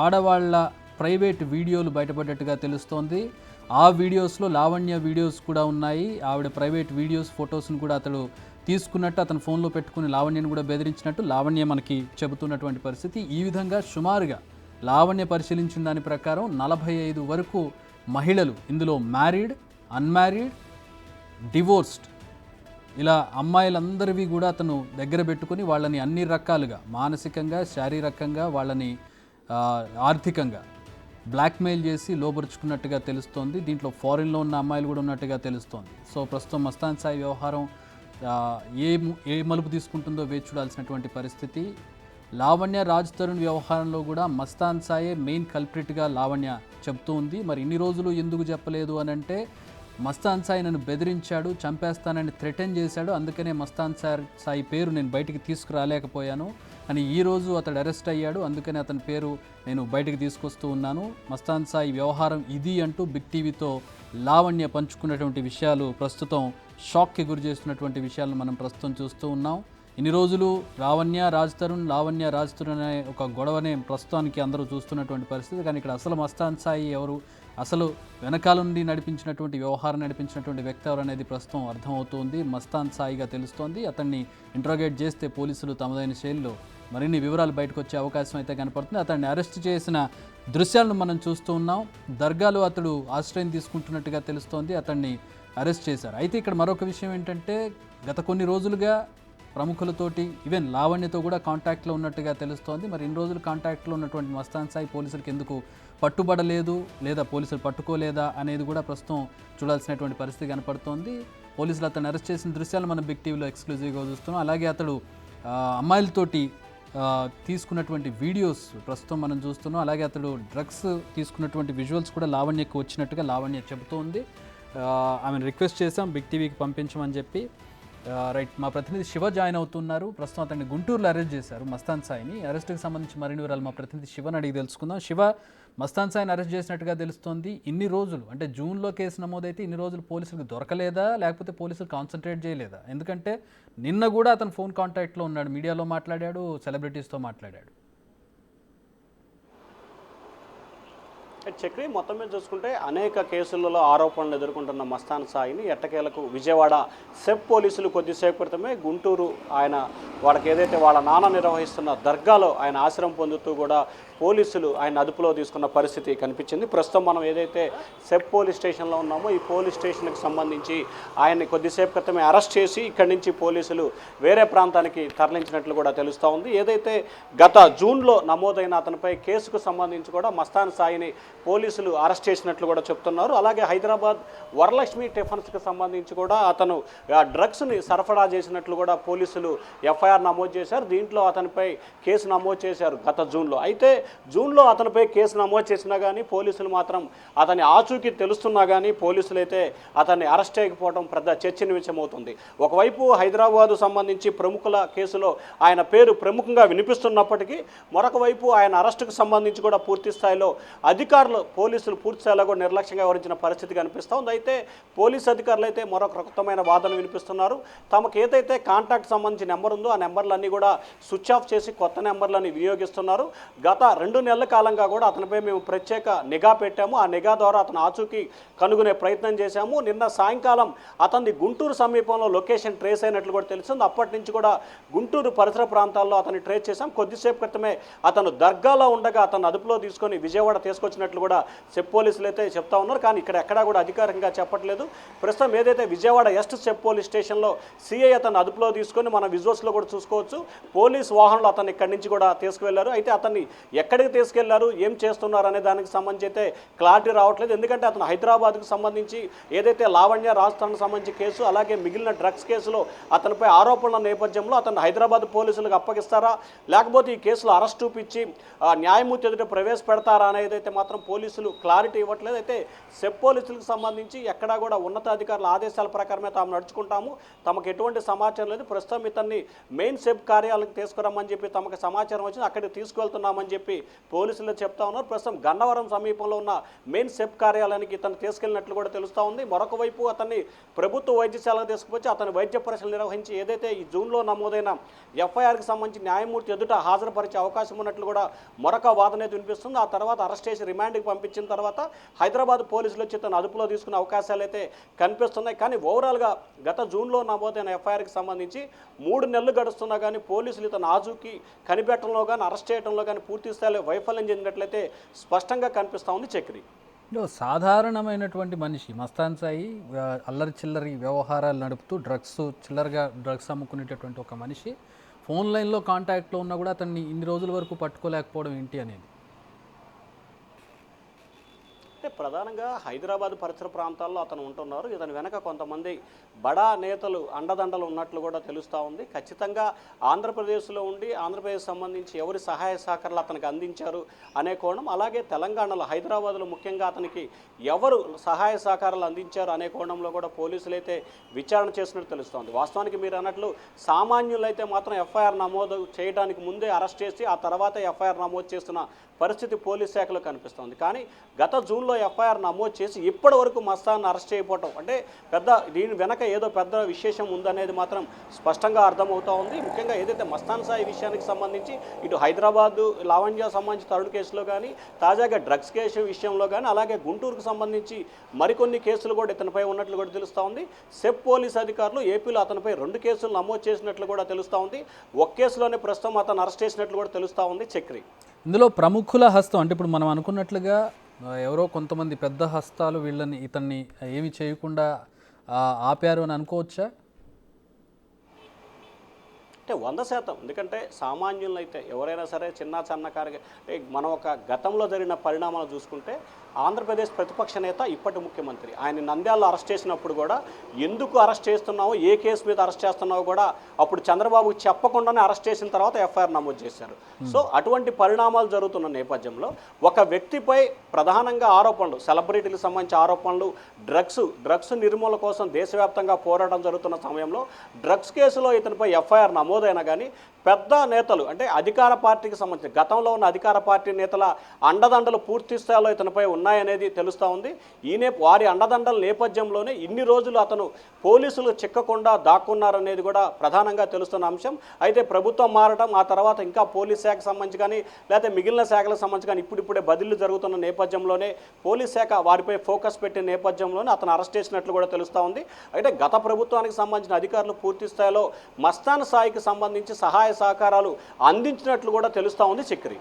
ఆడవాళ్ళ ప్రైవేట్ వీడియోలు బయటపడ్డట్టుగా తెలుస్తోంది. ఆ వీడియోస్లో లావణ్య వీడియోస్ కూడా ఉన్నాయి. ఆవిడ ప్రైవేట్ వీడియోస్, ఫొటోస్ని కూడా అతడు తీసుకున్నట్టు, అతను ఫోన్లో పెట్టుకుని లావణ్యను కూడా బెదిరించినట్టు లావణ్య మనకి చెబుతున్నటువంటి పరిస్థితి. ఈ విధంగా సుమారుగా లావణ్య పరిశీలించిన దాని ప్రకారం 45 వరకు మహిళలు, ఇందులో మ్యారీడ్, అన్మ్యారీడ్, డివోర్స్డ్, ఇలా అమ్మాయిలందరివి కూడా అతను దగ్గర పెట్టుకుని వాళ్ళని అన్ని రకాలుగా మానసికంగా, శారీరకంగా, వాళ్ళని ఆర్థికంగా బ్లాక్మెయిల్ చేసి లోబరుచుకున్నట్టుగా తెలుస్తోంది. దీంట్లో ఫారిన్లో ఉన్న అమ్మాయిలు కూడా ఉన్నట్టుగా తెలుస్తోంది. సో ప్రస్తుతం మస్తాన్ సాయి వ్యవహారం ఏ మలుపు తీసుకుంటుందో వేచి చూడాల్సినటువంటి పరిస్థితి. లావణ్య రాజ్ తరుణ్ వ్యవహారంలో కూడా మస్తాన్ సాయే మెయిన్ కల్ప్రిట్గా లావణ్య చెప్తూ ఉంది. మరి ఇన్ని రోజులు ఎందుకు చెప్పలేదు అని అంటే, మస్తాన్ సాయి నన్ను బెదిరించాడు, చంపేస్తానని థ్రెటన్ చేశాడు, అందుకనే మస్తాన్ సాయి పేరు నేను బయటికి తీసుకురాలేకపోయాను అని ఈరోజు అతడు అరెస్ట్ అయ్యాడు, అందుకని అతని పేరు నేను బయటికి తీసుకొస్తూ ఉన్నాను. మస్తాన్ సాయి వ్యవహారం ఇది అంటూ బిగ్ టీవీతో లావణ్య పంచుకున్నటువంటి విషయాలు ప్రస్తుతం షాక్కి గురి చేస్తున్నటువంటి విషయాలను మనం ప్రస్తుతం చూస్తూ ఉన్నాం. ఇన్ని రోజులు లావణ్య రాజ్ తరుణ్ అనే ఒక గొడవనే ప్రస్తుతానికి అందరూ చూస్తున్నటువంటి పరిస్థితి. కానీ ఇక్కడ అసలు మస్తాన్ సాయి ఎవరు, అసలు వెనకాల నుండి వ్యవహారం నడిపించినటువంటి వ్యక్తి ఎవరు అనేది ప్రస్తుతం అర్థమవుతోంది. మస్తాన్ సాయిగా తెలుస్తోంది. అతన్ని ఇంట్రోగేట్ చేస్తే పోలీసులు తమదైన శైలిలో మరిన్ని వివరాలు బయటకు వచ్చే అవకాశం అయితే కనపడుతుంది. అతన్ని అరెస్ట్ చేసిన దృశ్యాలను మనం చూస్తూ ఉన్నాం. దర్గాలో అతడు ఆశ్రయం తీసుకుంటున్నట్టుగా తెలుస్తోంది. అతన్ని అరెస్ట్ చేశారు. అయితే ఇక్కడ మరొక విషయం ఏంటంటే, గత కొన్ని రోజులుగా ప్రముఖులతోటి ఈవెన్ లావణ్యతో కూడా కాంటాక్ట్లో ఉన్నట్టుగా తెలుస్తోంది. మరి ఇన్ని రోజులు కాంటాక్ట్లో ఉన్నటువంటి మస్తాన్ సాయి పోలీసులకు ఎందుకు పట్టుబడలేదు, లేదా పోలీసులు పట్టుకోలేదా అనేది కూడా ప్రస్తుతం చూడాల్సినటువంటి పరిస్థితి కనపడుతోంది. పోలీసులు అతను అరెస్ట్ చేసిన దృశ్యాలు మనం బిగ్ టీవీలో ఎక్స్క్లూజివ్గా చూస్తున్నాం. అలాగే అతడు అమ్మాయిలతోటి తీసుకున్నటువంటి వీడియోస్ ప్రస్తుతం మనం చూస్తున్నాం. అలాగే అతడు డ్రగ్స్ తీసుకున్నటువంటి విజువల్స్ కూడా లావణ్యకు వచ్చినట్టుగా లావణ్య చెబుతోంది. ఆమెను రిక్వెస్ట్ చేశాం బిగ్ టీవీకి పంపించమని చెప్పి. రైట్, మా ప్రతినిధి శివ జాయిన్ అవుతున్నారు. ప్రస్తుతం అతన్ని గుంటూరులో అరెస్ట్ చేశారు మస్తాన్ సాయిని. అరెస్ట్కి సంబంధించి మరిన్ని వివరాలు మా ప్రతినిధి శివని అడిగి తెలుసుకుందాం. శివ, మస్తాన్ సాయిని అరెస్ట్ చేసినట్టుగా తెలుస్తోంది. ఇన్ని రోజులు అంటే జూన్లో కేసు నమోదైతే ఇన్ని రోజులు పోలీసులకు దొరకలేదా, లేకపోతే పోలీసులు కాన్సన్ట్రేట్ చేయలేదా? ఎందుకంటే నిన్న కూడా అతను ఫోన్ కాంటాక్ట్లో ఉన్నాడు, మీడియాలో మాట్లాడాడు, సెలబ్రిటీస్తో మాట్లాడాడు. చక్రి మొత్తం మీద చూసుకుంటే అనేక కేసులలో ఆరోపణలు ఎదుర్కొంటున్న మస్తాన్ సాయిని ఎట్టకేలకు విజయవాడ సెబ్ పోలీసులు కొద్దిసేపు క్రితమే గుంటూరు వాళ్ళకి ఏదైతే వాళ్ళ నాన్న నిర్వహిస్తున్న దర్గాలో ఆయన ఆశ్రయం పొందుతూ కూడా పోలీసులు ఆయన అదుపులో తీసుకున్న పరిస్థితి కనిపించింది. ప్రస్తుతం మనం ఏదైతే సెబ్ పోలీస్ స్టేషన్లో ఉన్నామో ఈ పోలీస్ స్టేషన్కి సంబంధించి ఆయన్ని కొద్దిసేపు క్రితమే అరెస్ట్ చేసి ఇక్కడి నుంచి పోలీసులు వేరే ప్రాంతానికి తరలించినట్లు కూడా తెలుస్తూ ఉంది. ఏదైతే గత జూన్లో నమోదైన అతనిపై కేసుకు సంబంధించి కూడా మస్తాన్ సాయిని పోలీసులు అరెస్ట్ చేసినట్లు కూడా చెప్తున్నారు. అలాగే హైదరాబాద్ వరలక్ష్మి టిఫిన్స్కి సంబంధించి కూడా అతను డ్రగ్స్ని సరఫరా చేసినట్లు కూడా పోలీసులు ఎఫ్ఐఆర్ నమోదు చేశారు. దీంట్లో అతనిపై కేసు నమోదు చేశారు గత జూన్లో. అయితే జూన్లో అతనిపై కేసు నమోదు చేసినా కానీ పోలీసులు మాత్రం అతని ఆచూకీ తెలుస్తున్నా కానీ పోలీసులు అయితే అతన్ని అరెస్ట్ చేయకపోవడం పెద్ద చర్చనీయాంశమవుతుంది. ఒకవైపు హైదరాబాదు సంబంధించి ప్రముఖుల కేసులో ఆయన పేరు ప్రముఖంగా వినిపిస్తున్నప్పటికీ మరొక వైపు ఆయన అరెస్టుకు సంబంధించి కూడా పూర్తి స్థాయిలో అధికారులు పోలీసులు పూర్తి స్థాయిలో కూడా నిర్లక్ష్యంగా వ్యవహరించిన పరిస్థితి కనిపిస్తూ ఉంది. అయితే పోలీసు అధికారులు అయితే మరొక రకమైన వాదన వినిపిస్తున్నారు. తమకు ఏదైతే కాంటాక్ట్ సంబంధించిన నెంబర్ ఉందో ఆ నెంబర్లన్నీ కూడా స్విచ్ ఆఫ్ చేసి కొత్త నెంబర్లని వినియోగిస్తున్నారు. గత 2 నెలల కాలంగా కూడా అతనిపై మేము ప్రత్యేక నిఘా పెట్టాము. ఆ నిఘా ద్వారా అతను ఆచూకీ కనుగొనే ప్రయత్నం చేశాము. నిన్న సాయంకాలం అతన్ని గుంటూరు సమీపంలో లొకేషన్ ట్రేస్ అయినట్లు కూడా తెలిసింది. అప్పటి నుంచి కూడా గుంటూరు పరిసర ప్రాంతాల్లో అతన్ని ట్రేస్ చేశాం. కొద్దిసేపు క్రితమే అతను దర్గాలో ఉండగా అతను అదుపులో తీసుకొని విజయవాడ తీసుకొచ్చినట్లు కూడా సెబ్ పోలీసులు అయితే చెప్తా ఉన్నారు. కానీ ఇక్కడ ఎక్కడా కూడా అధికారికంగా చెప్పట్లేదు. ప్రస్తుతం ఏదైతే విజయవాడ ఎస్ట్ సెబ్ పోలీస్ స్టేషన్లో సిఐ అతను అదుపులో తీసుకొని మన విజువల్స్లో కూడా చూసుకోవచ్చు. పోలీస్ వాహనంలో అతన్ని ఇక్కడి నుంచి కూడా తీసుకువెళ్లారు. అయితే అతన్ని ఎక్కడికి తీసుకెళ్లారు, ఏం చేస్తున్నారు అనే దానికి సంబంధించి అయితే క్లారిటీ రావట్లేదు. ఎందుకంటే అతను హైదరాబాద్కు సంబంధించి ఏదైతే లావణ్య రాజస్థాన్కు సంబంధించి కేసు, అలాగే మిగిలిన డ్రగ్స్ కేసులో అతనిపై ఆరోపణల నేపథ్యంలో అతను హైదరాబాద్ పోలీసులకు అప్పగిస్తారా, లేకపోతే ఈ కేసులో అరెస్ట్ చూపించి న్యాయమూర్తి ఎదుట ప్రవేశపెడతారా అనేది అయితే మాత్రం పోలీసులు క్లారిటీ ఇవ్వట్లేదు. అయితే సెబ్ పోలీసులకు సంబంధించి ఎక్కడా కూడా ఉన్నతాధికారుల ఆదేశాల ప్రకారమే తాము నడుచుకుంటాము, తమకు ఎటువంటి సమాచారం లేదు, ప్రస్తుతం ఇతన్ని మెయిన్ సెబ్ కార్యాలయానికి తీసుకురమ్మని చెప్పి తమకు సమాచారం వచ్చింది, అక్కడికి తీసుకువెళ్తున్నామని చెప్పి పోలీసులు చెప్తా ఉన్నారు. ప్రస్తుతం గన్నవరం సమీపంలో ఉన్న మెయిన్ సెబ్ కార్యాలయానికి ఇతను తీసుకెళ్లినట్లు కూడా తెలుస్తూ ఉంది. మరొక వైపు అతన్ని ప్రభుత్వ వైద్యశాలకు తీసుకువచ్చి అతని వైద్య పరీక్షలు నిర్వహించి ఏదైతే ఈ జూన్లో నమోదైన ఎఫ్ఐఆర్కి సంబంధించి న్యాయమూర్తి ఎదుట హాజరుపరిచే అవకాశం ఉన్నట్లు కూడా మరొక వాదన అయితే వినిపిస్తుంది. ఆ తర్వాత అరెస్ట్ చేసి రిమాండ్కి పంపించిన తర్వాత హైదరాబాద్ పోలీసులు వచ్చి తను అదుపులో తీసుకునే అవకాశాలు అయితే కనిపిస్తున్నాయి. కానీ ఓవరాల్గా గత జూన్లో నమోదైన ఎఫ్ఐఆర్కి సంబంధించి 3 నెలలు గడుస్తున్నా కానీ పోలీసులు ఇతను ఆచూకీ కనిపెట్టడంలో కానీ అరెస్ట్ చేయడంలో కానీ పూర్తి స్థాయిలో వైఫల్యం చెందినట్లయితే స్పష్టంగా కనిపిస్తూ ఉంది. చక్రి, సాధారణమైనటువంటి మనిషి మస్తాన్ సాయి అల్లరి చిల్లరి వ్యవహారాలు నడుపుతూ చిల్లరగా డ్రగ్స్ అమ్ముకునేటటువంటి ఒక మనిషి ఫోన్ లైన్లో కాంటాక్ట్లో ఉన్నా కూడా అతన్ని ఇన్ని రోజుల వరకు పట్టుకోలేకపోవడం ఏంటి అనేది? అంటే ప్రధానంగా హైదరాబాద్ పరిసర ప్రాంతాల్లో అతను ఉంటున్నారు. ఇతని వెనక కొంతమంది బడా నేతలు అండదండలు ఉన్నట్లు కూడా తెలుస్తూ ఉంది. ఖచ్చితంగా ఆంధ్రప్రదేశ్లో ఉండి ఆంధ్రప్రదేశ్ సంబంధించి ఎవరి సహాయ సహకారాలు అతనికి అందించారు అనే కోణం, అలాగే తెలంగాణలో హైదరాబాద్లో ముఖ్యంగా అతనికి ఎవరు సహాయ సహకారాలు అందించారు అనే కోణంలో కూడా పోలీసులు అయితే విచారణ చేసినట్టు తెలుస్తోంది. వాస్తవానికి మీరు అన్నట్లు సామాన్యులైతే మాత్రం ఎఫ్ఐఆర్ నమోదు చేయడానికి ముందే అరెస్ట్ చేసి ఆ తర్వాత ఎఫ్ఐఆర్ నమోదు చేస్తున్న పరిస్థితి పోలీస్ శాఖలో కనిపిస్తోంది. కానీ గత జూన్లో ఎఫ్ఐఆర్ నమోదు చేసి ఇప్పటి వరకు మస్తాన్ అరెస్ట్ చేయకపోవటం అంటే పెద్ద దీని వెనక ఏదో పెద్ద విశేషం ఉందనేది మాత్రం స్పష్టంగా అర్థమవుతా ఉంది. ముఖ్యంగా ఏదైతే మస్తాన్ సాయి విషయానికి సంబంధించి ఇటు హైదరాబాద్ లావణ్య సంబంధించి థర్డ్ కేసులో కానీ తాజాగా డ్రగ్స్ కేసు విషయంలో కానీ అలాగే గుంటూరుకు సంబంధించి మరికొన్ని కేసులు కూడా ఇతనిపై ఉన్నట్లు కూడా తెలుస్తూ ఉంది. సెప్ పోలీస్ అధికారులు ఏపీలో అతనిపై 2 కేసులు నమోదు చేసినట్లు కూడా తెలుస్తూ ఉంది. ఒక కేసులోనే ప్రస్తుతం అతను అరెస్ట్ చేసినట్లు కూడా తెలుస్తూ ఉంది. చక్రి ఇందులో ప్రముఖుల హస్తం అంటే ఇప్పుడు మనం అనుకున్నట్లుగా ఎవరో కొంతమంది పెద్ద హస్తాలు ఇతన్ని ఏమి చేయకుండా ఆపారు అని అనుకోవచ్చా? అంటే 100%. ఎందుకంటే సామాన్యులను అయితే ఎవరైనా సరే చిన్నకారుగా మనం ఒక గతంలో జరిగిన పరిణామాలు చూసుకుంటే ఆంధ్రప్రదేశ్ ప్రతిపక్ష నేత ఇప్పటి ముఖ్యమంత్రి ఆయన నంద్యాలలో అరెస్ట్ చేసినప్పుడు కూడా ఎందుకు అరెస్ట్ చేస్తున్నావు, ఏ కేసు మీద అరెస్ట్ చేస్తున్నావు కూడా అప్పుడు చంద్రబాబుకు చెప్పకుండానే అరెస్ట్ చేసిన తర్వాత ఎఫ్ఐఆర్ నమోదు చేశారు. సో అటువంటి పరిణామాలు జరుగుతున్న నేపథ్యంలో ఒక వ్యక్తిపై ప్రధానంగా ఆరోపణలు, సెలబ్రిటీలకు సంబంధించిన ఆరోపణలు, డ్రగ్స్ నిర్మూలన కోసం దేశవ్యాప్తంగా పోరాటం జరుగుతున్న సమయంలో డ్రగ్స్ కేసులో ఇతనిపై ఎఫ్ఐఆర్ నమోదైనా కానీ పెద్ద నేతలు అంటే అధికార పార్టీకి సంబంధించిన గతంలో ఉన్న అధికార పార్టీ నేతల అండదండలు పూర్తి స్థాయిలో ఇతనిపై ఉన్నాయనేది తెలుస్తూ ఉంది. వారి అండదండల నేపథ్యంలోనే ఇన్ని రోజులు అతను పోలీసులు చిక్కకుండా దాక్కున్నారనేది కూడా ప్రధానంగా తెలుస్తున్న అంశం. అయితే ప్రభుత్వం మారటం, ఆ తర్వాత ఇంకా పోలీస్ శాఖకు సంబంధించి కానీ లేకపోతే మిగిలిన శాఖలకు సంబంధించి కానీ ఇప్పుడిప్పుడే బదిలీలు జరుగుతున్న నేపథ్యంలోనే పోలీస్ శాఖ వారిపై ఫోకస్ పెట్టిన నేపథ్యంలోనే అతను అరెస్ట్ చేసినట్లు కూడా తెలుస్తూ ఉంది. అయితే గత ప్రభుత్వానికి సంబంధించిన అధికారులు పూర్తి స్థాయిలో మస్తాన్ సాయికి సంబంధించి సహాయ సహకారాలు అందించినట్లు కూడా తెలుస్తూ ఉంది. చక్రి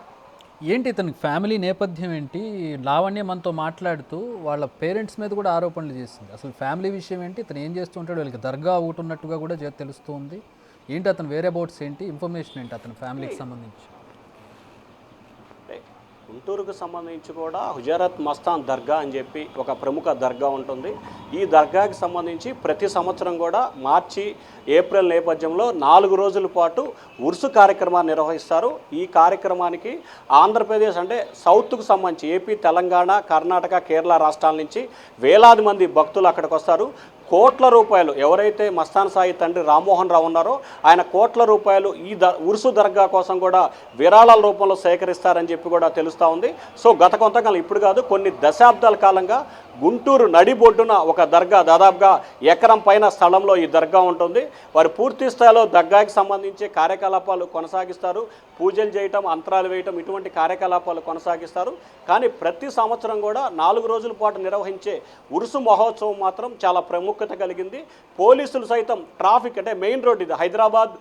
ఏంటి ఇతనికి ఫ్యామిలీ నేపథ్యం ఏంటి? లావణ్య మనతో మాట్లాడుతూ వాళ్ళ పేరెంట్స్ మీద కూడా ఆరోపణలు చేసింది. అసలు ఫ్యామిలీ విషయం ఏంటి, ఇతను ఏం చేస్తూ ఉంటాడు, వీళ్ళకి దర్గా ఒకటి ఉన్నట్టుగా కూడా తెలుస్తుంది. ఏంటి అతను వేరే అబౌట్స్ ఏంటి, ఇన్ఫర్మేషన్ ఏంటి అతని ఫ్యామిలీకి సంబంధించి? గుంటూరుకు సంబంధించి కూడా హుజరత్ మస్తాన్ దర్గా అని చెప్పి ఒక ప్రముఖ దర్గా ఉంటుంది. ఈ దర్గాకి సంబంధించి ప్రతి సంవత్సరం కూడా మార్చి ఏప్రిల్ నేపథ్యంలో 4 రోజుల పాటు ఉర్సు కార్యక్రమాన్ని నిర్వహిస్తారు. ఈ కార్యక్రమానికి ఆంధ్రప్రదేశ్ అంటే సౌత్కు సంబంధించి ఏపీ, తెలంగాణ, కర్ణాటక, కేరళ రాష్ట్రాల నుంచి వేలాది మంది భక్తులు అక్కడికి వస్తారు. కోట్ల రూపాయలు ఎవరైతే మస్తాన్ సాయి తండ్రి రామ్మోహన్ రావు ఉన్నారో ఆయన కోట్ల రూపాయలు ఈ ఉరుసు దర్గా కోసం కూడా విరాళాల రూపంలో సేకరిస్తారని చెప్పి కూడా తెలుస్తూ ఉంది. సో గత కొంతకాలం ఇప్పుడు కాదు కొన్ని దశాబ్దాల కాలంగా గుంటూరు నడిబొడ్డున ఒక దర్గా దాదాపుగా ఎకరం పైన స్థలంలో ఈ దర్గా ఉంటుంది. వారు పూర్తి స్థాయిలో దర్గాకి సంబంధించి కార్యకలాపాలు కొనసాగిస్తారు. పూజలు చేయటం, అంతరాలు వేయటం ఇటువంటి కార్యకలాపాలు కొనసాగిస్తారు. కానీ ప్రతి సంవత్సరం కూడా 4 రోజుల పాటు నిర్వహించే ఉరుసు మహోత్సవం మాత్రం చాలా ప్రాముఖ్యత కలిగింది. పోలీసులు సైతం ట్రాఫిక్ అంటే మెయిన్ రోడ్ ఇది హైదరాబాద్,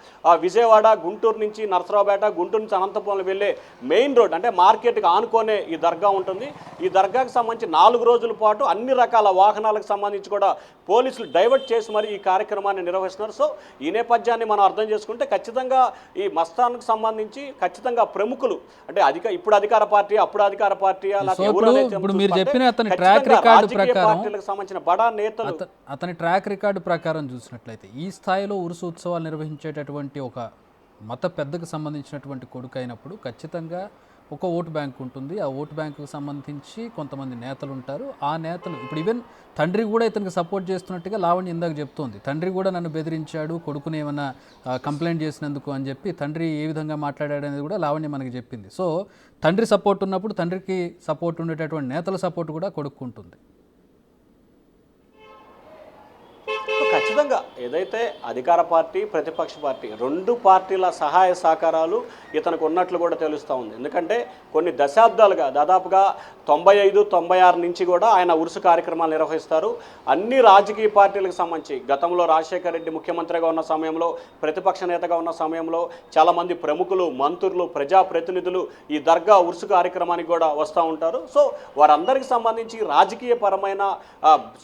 విజయవాడ, గుంటూరు నుంచి నరసరావుపేట, గుంటూరు నుంచి అనంతపురం వెళ్ళే మెయిన్ రోడ్ అంటే మార్కెట్కి ఆనుకోనే ఈ దర్గా ఉంటుంది. ఈ దర్గాకి సంబంధించి 4 రోజుల పాటు అన్ని రకాల వాహనాలకు సంబంధించి కూడా పోలీసులు డైవర్ట్ చేసి మరి ఈ కార్యక్రమాన్ని నిర్వహిస్తున్నారు. సో ఈ నేపథ్యాన్ని మనం అర్థం చేసుకుంటే ఖచ్చితంగా ఈ మస్తాన్కు సంబంధించి ఖచ్చితంగా ప్రముఖులు అంటే ఇప్పుడు అధికార పార్టీ అప్పుడు అధికార పార్టీ సంబంధించిన బడా నేతలు అతని ట్రాక్ రికార్డు ప్రకారం చూసినట్లయితే ఈ స్థాయిలో ఉరుసు ఉత్సవాలు నిర్వహించేటటువంటి ఒక మత పెద్దకు సంబంధించినటువంటి కొడుకు అయినప్పుడు ఖచ్చితంగా ఒక ఓటు బ్యాంక్ ఉంటుంది. ఆ ఓటు బ్యాంకుకు సంబంధించి కొంతమంది నేతలు ఉంటారు. ఆ నేతలు ఇప్పుడు ఈవెన్ తండ్రి కూడా ఇతనికి సపోర్ట్ చేస్తున్నట్టుగా లావణ్య ఇందాక చెప్తోంది. తండ్రి కూడా నన్ను బెదిరించాడు, కొడుకుని ఏమైనా కంప్లైంట్ చేసినందుకు అని చెప్పి తండ్రి ఏ విధంగా మాట్లాడాడు అనేది కూడా లావణ్య మనకి చెప్పింది. సో తండ్రి సపోర్ట్ ఉన్నప్పుడు తండ్రికి సపోర్ట్ ఉండేటటువంటి నేతల సపోర్ట్ కూడా కొడుకుంటుంది. ఖచ్చితంగా ఏదైతే అధికార పార్టీ ప్రతిపక్ష పార్టీ 2 పార్టీల సహాయ సహకారాలు ఇతనికి ఉన్నట్లు కూడా తెలుస్తూ ఉంది. ఎందుకంటే కొన్ని దశాబ్దాలుగా దాదాపుగా 95-96 నుంచి కూడా ఆయన ఉరుసు కార్యక్రమాలు నిర్వహిస్తారు. అన్ని రాజకీయ పార్టీలకు సంబంధించి గతంలో రాజశేఖర రెడ్డి ముఖ్యమంత్రిగా ఉన్న సమయంలో, ప్రతిపక్ష నేతగా ఉన్న సమయంలో చాలామంది ప్రముఖులు, మంత్రులు, ప్రజాప్రతినిధులు ఈ దర్గా ఉరుసు కార్యక్రమానికి కూడా వస్తూ ఉంటారు. సో వారందరికీ సంబంధించి రాజకీయ పరమైన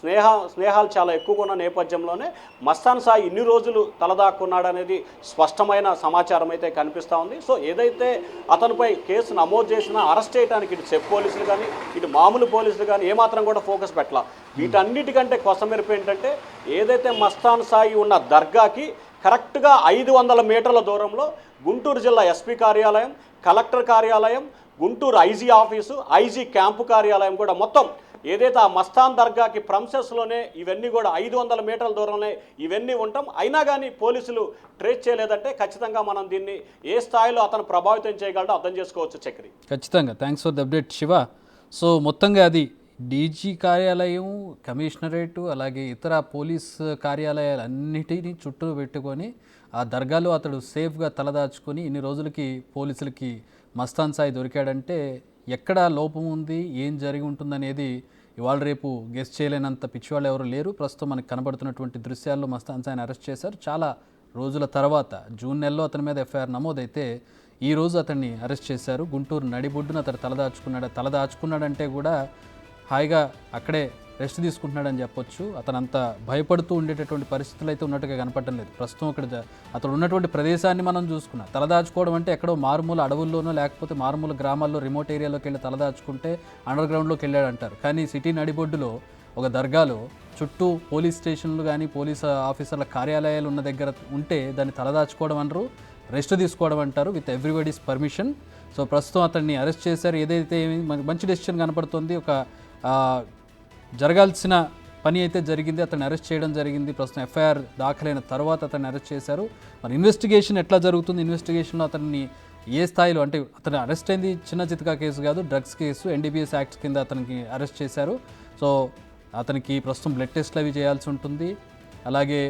స్నేహాలు చాలా ఎక్కువగా ఉన్న నేపథ్యంలోనే మస్తాన్ సాయి ఇన్ని రోజులు తలదాక్కున్నాడనేది స్పష్టమైన సమాచారం అయితే కనిపిస్తూ ఉంది. సో ఏదైతే అతనిపై కేసు నమోదు చేసినా అరెస్ట్ చేయడానికి ఇటు సెప్ పోలీసులు కానీ ఇటు మామూలు పోలీసులు కానీ ఏమాత్రం కూడా ఫోకస్ పెట్టాల. వీటన్నిటికంటే కొసమెరుపు ఏంటంటే ఏదైతే మస్తాన్ సాయి ఉన్న దర్గాకి కరెక్ట్గా 500 మీటర్ల దూరంలో గుంటూరు జిల్లా ఎస్పీ కార్యాలయం, కలెక్టర్ కార్యాలయం, Guntur IG office, IG camp కార్యాలయం కూడా మొత్తం ఏదైతే ఆ మస్తాన్ దర్గాకి ప్రమిసెస్లోనే ఇవన్నీ కూడా 500 మీటర్ల దూరంలో ఇవన్నీ ఉంటాం. అయినా కానీ పోలీసులు ట్రేస్ చేయలేదంటే ఖచ్చితంగా మనం దీన్ని ఏ స్థాయిలో అతను ప్రభావితం చేయగలడో అర్థం చేసుకోవచ్చు. చక్రి ఖచ్చితంగా thanks for the update Shiva. So మొత్తంగా అది డీజీ కార్యాలయం, కమిషనరేటు, అలాగే ఇతర పోలీస్ కార్యాలయాలన్నిటినీ చుట్టూ పెట్టుకొని ఆ దర్గాలో అతడు సేఫ్గా తలదాచుకొని ఇన్ని రోజులకి పోలీసులకి మస్తాన్ సాయి దొరికాడంటే ఎక్కడ లోపం ఉంది, ఏం జరిగి ఉంటుందనేది ఇవాళ రేపు గెస్ చేయలేనంత పిచ్చివాళ్ళు ఎవరు లేరు. ప్రస్తుతం మనకు కనబడుతున్నటువంటి దృశ్యాల్లో మస్తాన్ సాయిని అరెస్ట్ చేశారు. చాలా రోజుల తర్వాత జూన్ నెలలో అతని మీద ఎఫ్ఐఆర్ నమోదైతే ఈ రోజు అతన్ని అరెస్ట్ చేశారు. గుంటూరు నడిబొడ్డున అతడు తలదాచుకున్నాడంటే కూడా హాయిగా అక్కడే రెస్ట్ తీసుకుంటున్నాడని చెప్పొచ్చు. అతను అంత భయపడుతూ ఉండేటటువంటి పరిస్థితులు అయితే ఉన్నట్టుగా కనపడటం లేదు. ప్రస్తుతం అతడు ఉన్నటువంటి ప్రదేశాన్ని మనం చూసుకున్నాం. తలదాచుకోవడం అంటే ఎక్కడో మారుమూల అడవుల్లోనో లేకపోతే మారుమూల గ్రామాల్లో రిమోట్ ఏరియాలోకి వెళ్ళి తలదాచుకుంటే అండర్ గ్రౌండ్లోకి వెళ్ళాడు అంటారు. కానీ సిటీ నడిబొడ్డులో ఒక దర్గాలో చుట్టూ పోలీస్ స్టేషన్లు కానీ పోలీస్ ఆఫీసర్ల కార్యాలయాలు ఉన్న దగ్గర ఉంటే దాన్ని తలదాచుకోవడం అనరు, రెస్ట్ తీసుకోవడం అంటారు, విత్ ఎవ్రీబడీస్ పర్మిషన్. సో ప్రస్తుతం అతన్ని అరెస్ట్ చేశారు. ఏదైతే మంచి డెసిషన్ కనపడుతుంది. ఒక జరగాల్సిన పని అయితే జరిగింది. అతన్ని అరెస్ట్ చేయడం జరిగింది. ప్రస్తుతం ఎఫ్ఐఆర్ దాఖలైన తర్వాత అతన్ని అరెస్ట్ చేశారు. మరి ఇన్వెస్టిగేషన్ ఎట్లా జరుగుతుంది, ఇన్వెస్టిగేషన్లో అతన్ని ఏ స్థాయిలో, అంటే అతను అరెస్ట్ అయింది చిన్న చితకా కేసు కాదు, డ్రగ్స్ కేసు, NDPS యాక్ట్స్ కింద అతనికి అరెస్ట్ చేశారు. సో అతనికి ప్రస్తుతం బ్లడ్ టెస్ట్లు అవి చేయాల్సి ఉంటుంది. అలాగే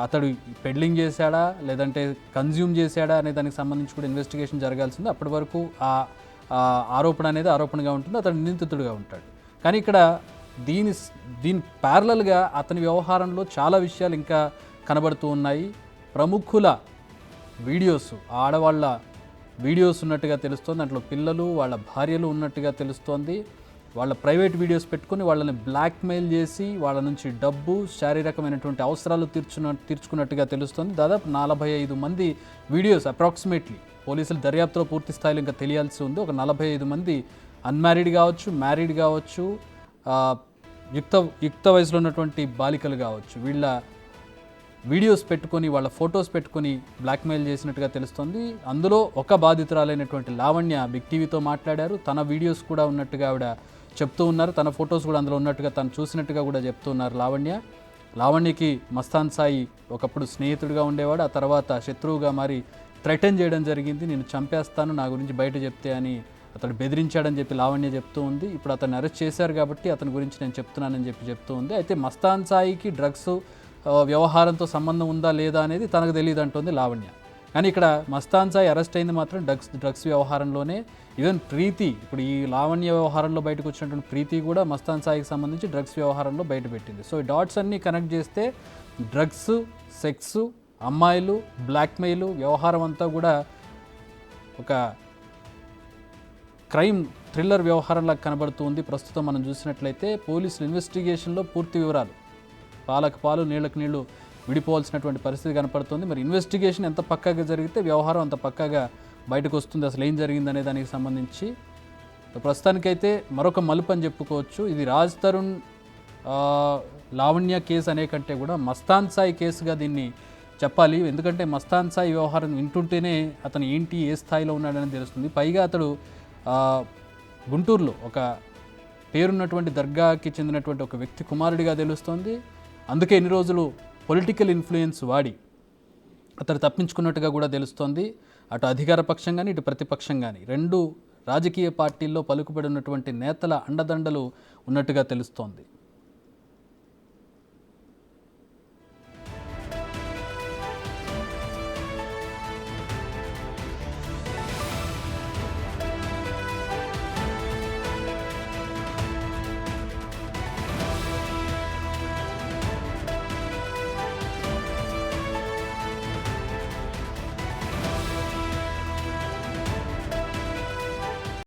అతడు పెడ్లింగ్ చేశాడా లేదంటే కన్జ్యూమ్ చేశాడా అనే దానికి సంబంధించి కూడా ఇన్వెస్టిగేషన్ జరగాల్సింది. అప్పటి వరకు ఆ ఆరోపణ అనేది ఆరోపణగా ఉంటుంది, అతడు నిందితుడుగా ఉంటాడు. కానీ ఇక్కడ దీని ప్యారలల్గా అతని వ్యవహారంలో చాలా విషయాలు ఇంకా కనబడుతూ ఉన్నాయి. ప్రముఖుల వీడియోస్, ఆడవాళ్ళ వీడియోస్ ఉన్నట్టుగా తెలుస్తోంది. దాంట్లో పిల్లలు, వాళ్ళ భార్యలు ఉన్నట్టుగా తెలుస్తోంది. వాళ్ళ ప్రైవేట్ వీడియోస్ పెట్టుకుని వాళ్ళని బ్లాక్మెయిల్ చేసి వాళ్ళ నుంచి డబ్బు, శారీరకమైనటువంటి అవసరాలు తీర్చుకున్నట్టుగా తెలుస్తోంది. దాదాపు 45 మంది వీడియోస్ అప్రాక్సిమేట్లీ, పోలీసులు దర్యాప్తులో పూర్తి స్థాయిలో ఇంకా తెలియాల్సి ఉంది. ఒక 45 మంది అన్మ్యారీడ్ కావచ్చు, మ్యారీడ్ కావచ్చు, యుక్త వయసులో ఉన్నటువంటి బాలికలు కావచ్చు, వీళ్ళ వీడియోస్ పెట్టుకొని వాళ్ళ ఫొటోస్ పెట్టుకొని బ్లాక్మెయిల్ చేసినట్టుగా తెలుస్తుంది. అందులో ఒక బాధితురాలైనటువంటి లావణ్య బిగ్ టీవీతో మాట్లాడారు. తన వీడియోస్ కూడా ఉన్నట్టుగా ఆవిడ చెప్తూ ఉన్నారు. తన ఫొటోస్ కూడా అందులో ఉన్నట్టుగా తను చూసినట్టుగా కూడా చెప్తూ ఉన్నారు లావణ్యకి మస్తాన్ సాయి ఒకప్పుడు స్నేహితుడిగా ఉండేవాడు. ఆ తర్వాత శత్రువుగా మారి థ్రెటన్ చేయడం జరిగింది. నేను చంపేస్తాను నా గురించి బయట చెప్తే అని అతడు బెదిరించాడని చెప్పి లావణ్య చెప్తూ ఉంది. ఇప్పుడు అతన్ని అరెస్ట్ చేశారు కాబట్టి అతని గురించి నేను చెప్తున్నానని చెప్పి చెప్తూ ఉంది. అయితే మస్తాన్ సాయికి డ్రగ్స్ వ్యవహారంతో సంబంధం ఉందా లేదా అనేది తనకు తెలియదు అంటుంది లావణ్య. కానీ ఇక్కడ మస్తాన్ సాయి అరెస్ట్ అయింది మాత్రం డ్రగ్స్ వ్యవహారంలోనే. ఈవెన్ ప్రీతి, ఇప్పుడు ఈ లావణ్య వ్యవహారంలో బయటకు వచ్చినటువంటి ప్రీతి కూడా మస్తాన్ సాయికి సంబంధించి డ్రగ్స్ వ్యవహారంలో బయటపెట్టింది. సో ఈ డాట్స్ అన్నీ కనెక్ట్ చేస్తే డ్రగ్స్, సెక్స్, అమ్మాయిలు, బ్లాక్మెయిల్ వ్యవహారం అంతా కూడా ఒక క్రైమ్ థ్రిల్లర్ వ్యవహారంలా కనబడుతుంది. ప్రస్తుతం మనం చూసినట్లయితే పోలీసులు ఇన్వెస్టిగేషన్లో పూర్తి వివరాలు, పాలకు పాలు నీళ్లకు నీళ్లు విడిపోవాల్సినటువంటి పరిస్థితి కనపడుతుంది. మరి ఇన్వెస్టిగేషన్ ఎంత పక్కాగా జరిగితే వ్యవహారం అంత పక్కాగా బయటకు వస్తుంది. అసలు ఏం జరిగిందనే దానికి సంబంధించి ప్రస్తుతానికైతే మరొక మలుపు అని చెప్పుకోవచ్చు. ఇది రాజ్ తరుణ్ లావణ్య కేసు అనే కంటే కూడా మస్తాన్ సాయి కేసుగా దీన్ని చెప్పాలి. ఎందుకంటే మస్తాన్ సాయి వ్యవహారం వింటుంటేనే అతను ఏంటి, ఏ స్థాయిలో ఉన్నాడని తెలుస్తుంది. పైగా అతడు గుంటూరులో ఒక పేరున్నటువంటి దర్గాకి చెందినటువంటి ఒక వ్యక్తి కుమారుడిగా తెలుస్తోంది. అందుకే ఇన్ని రోజులు పొలిటికల్ ఇన్ఫ్లుయెన్స్ వాడి అతడు తప్పించుకున్నట్టుగా కూడా తెలుస్తోంది. అటు అధికార పక్షం కానీ ఇటు ప్రతిపక్షం కానీ రెండు రాజకీయ పార్టీల్లో పలుకుబడి ఉన్నటువంటి నేతల అండదండలు ఉన్నట్టుగా తెలుస్తోంది.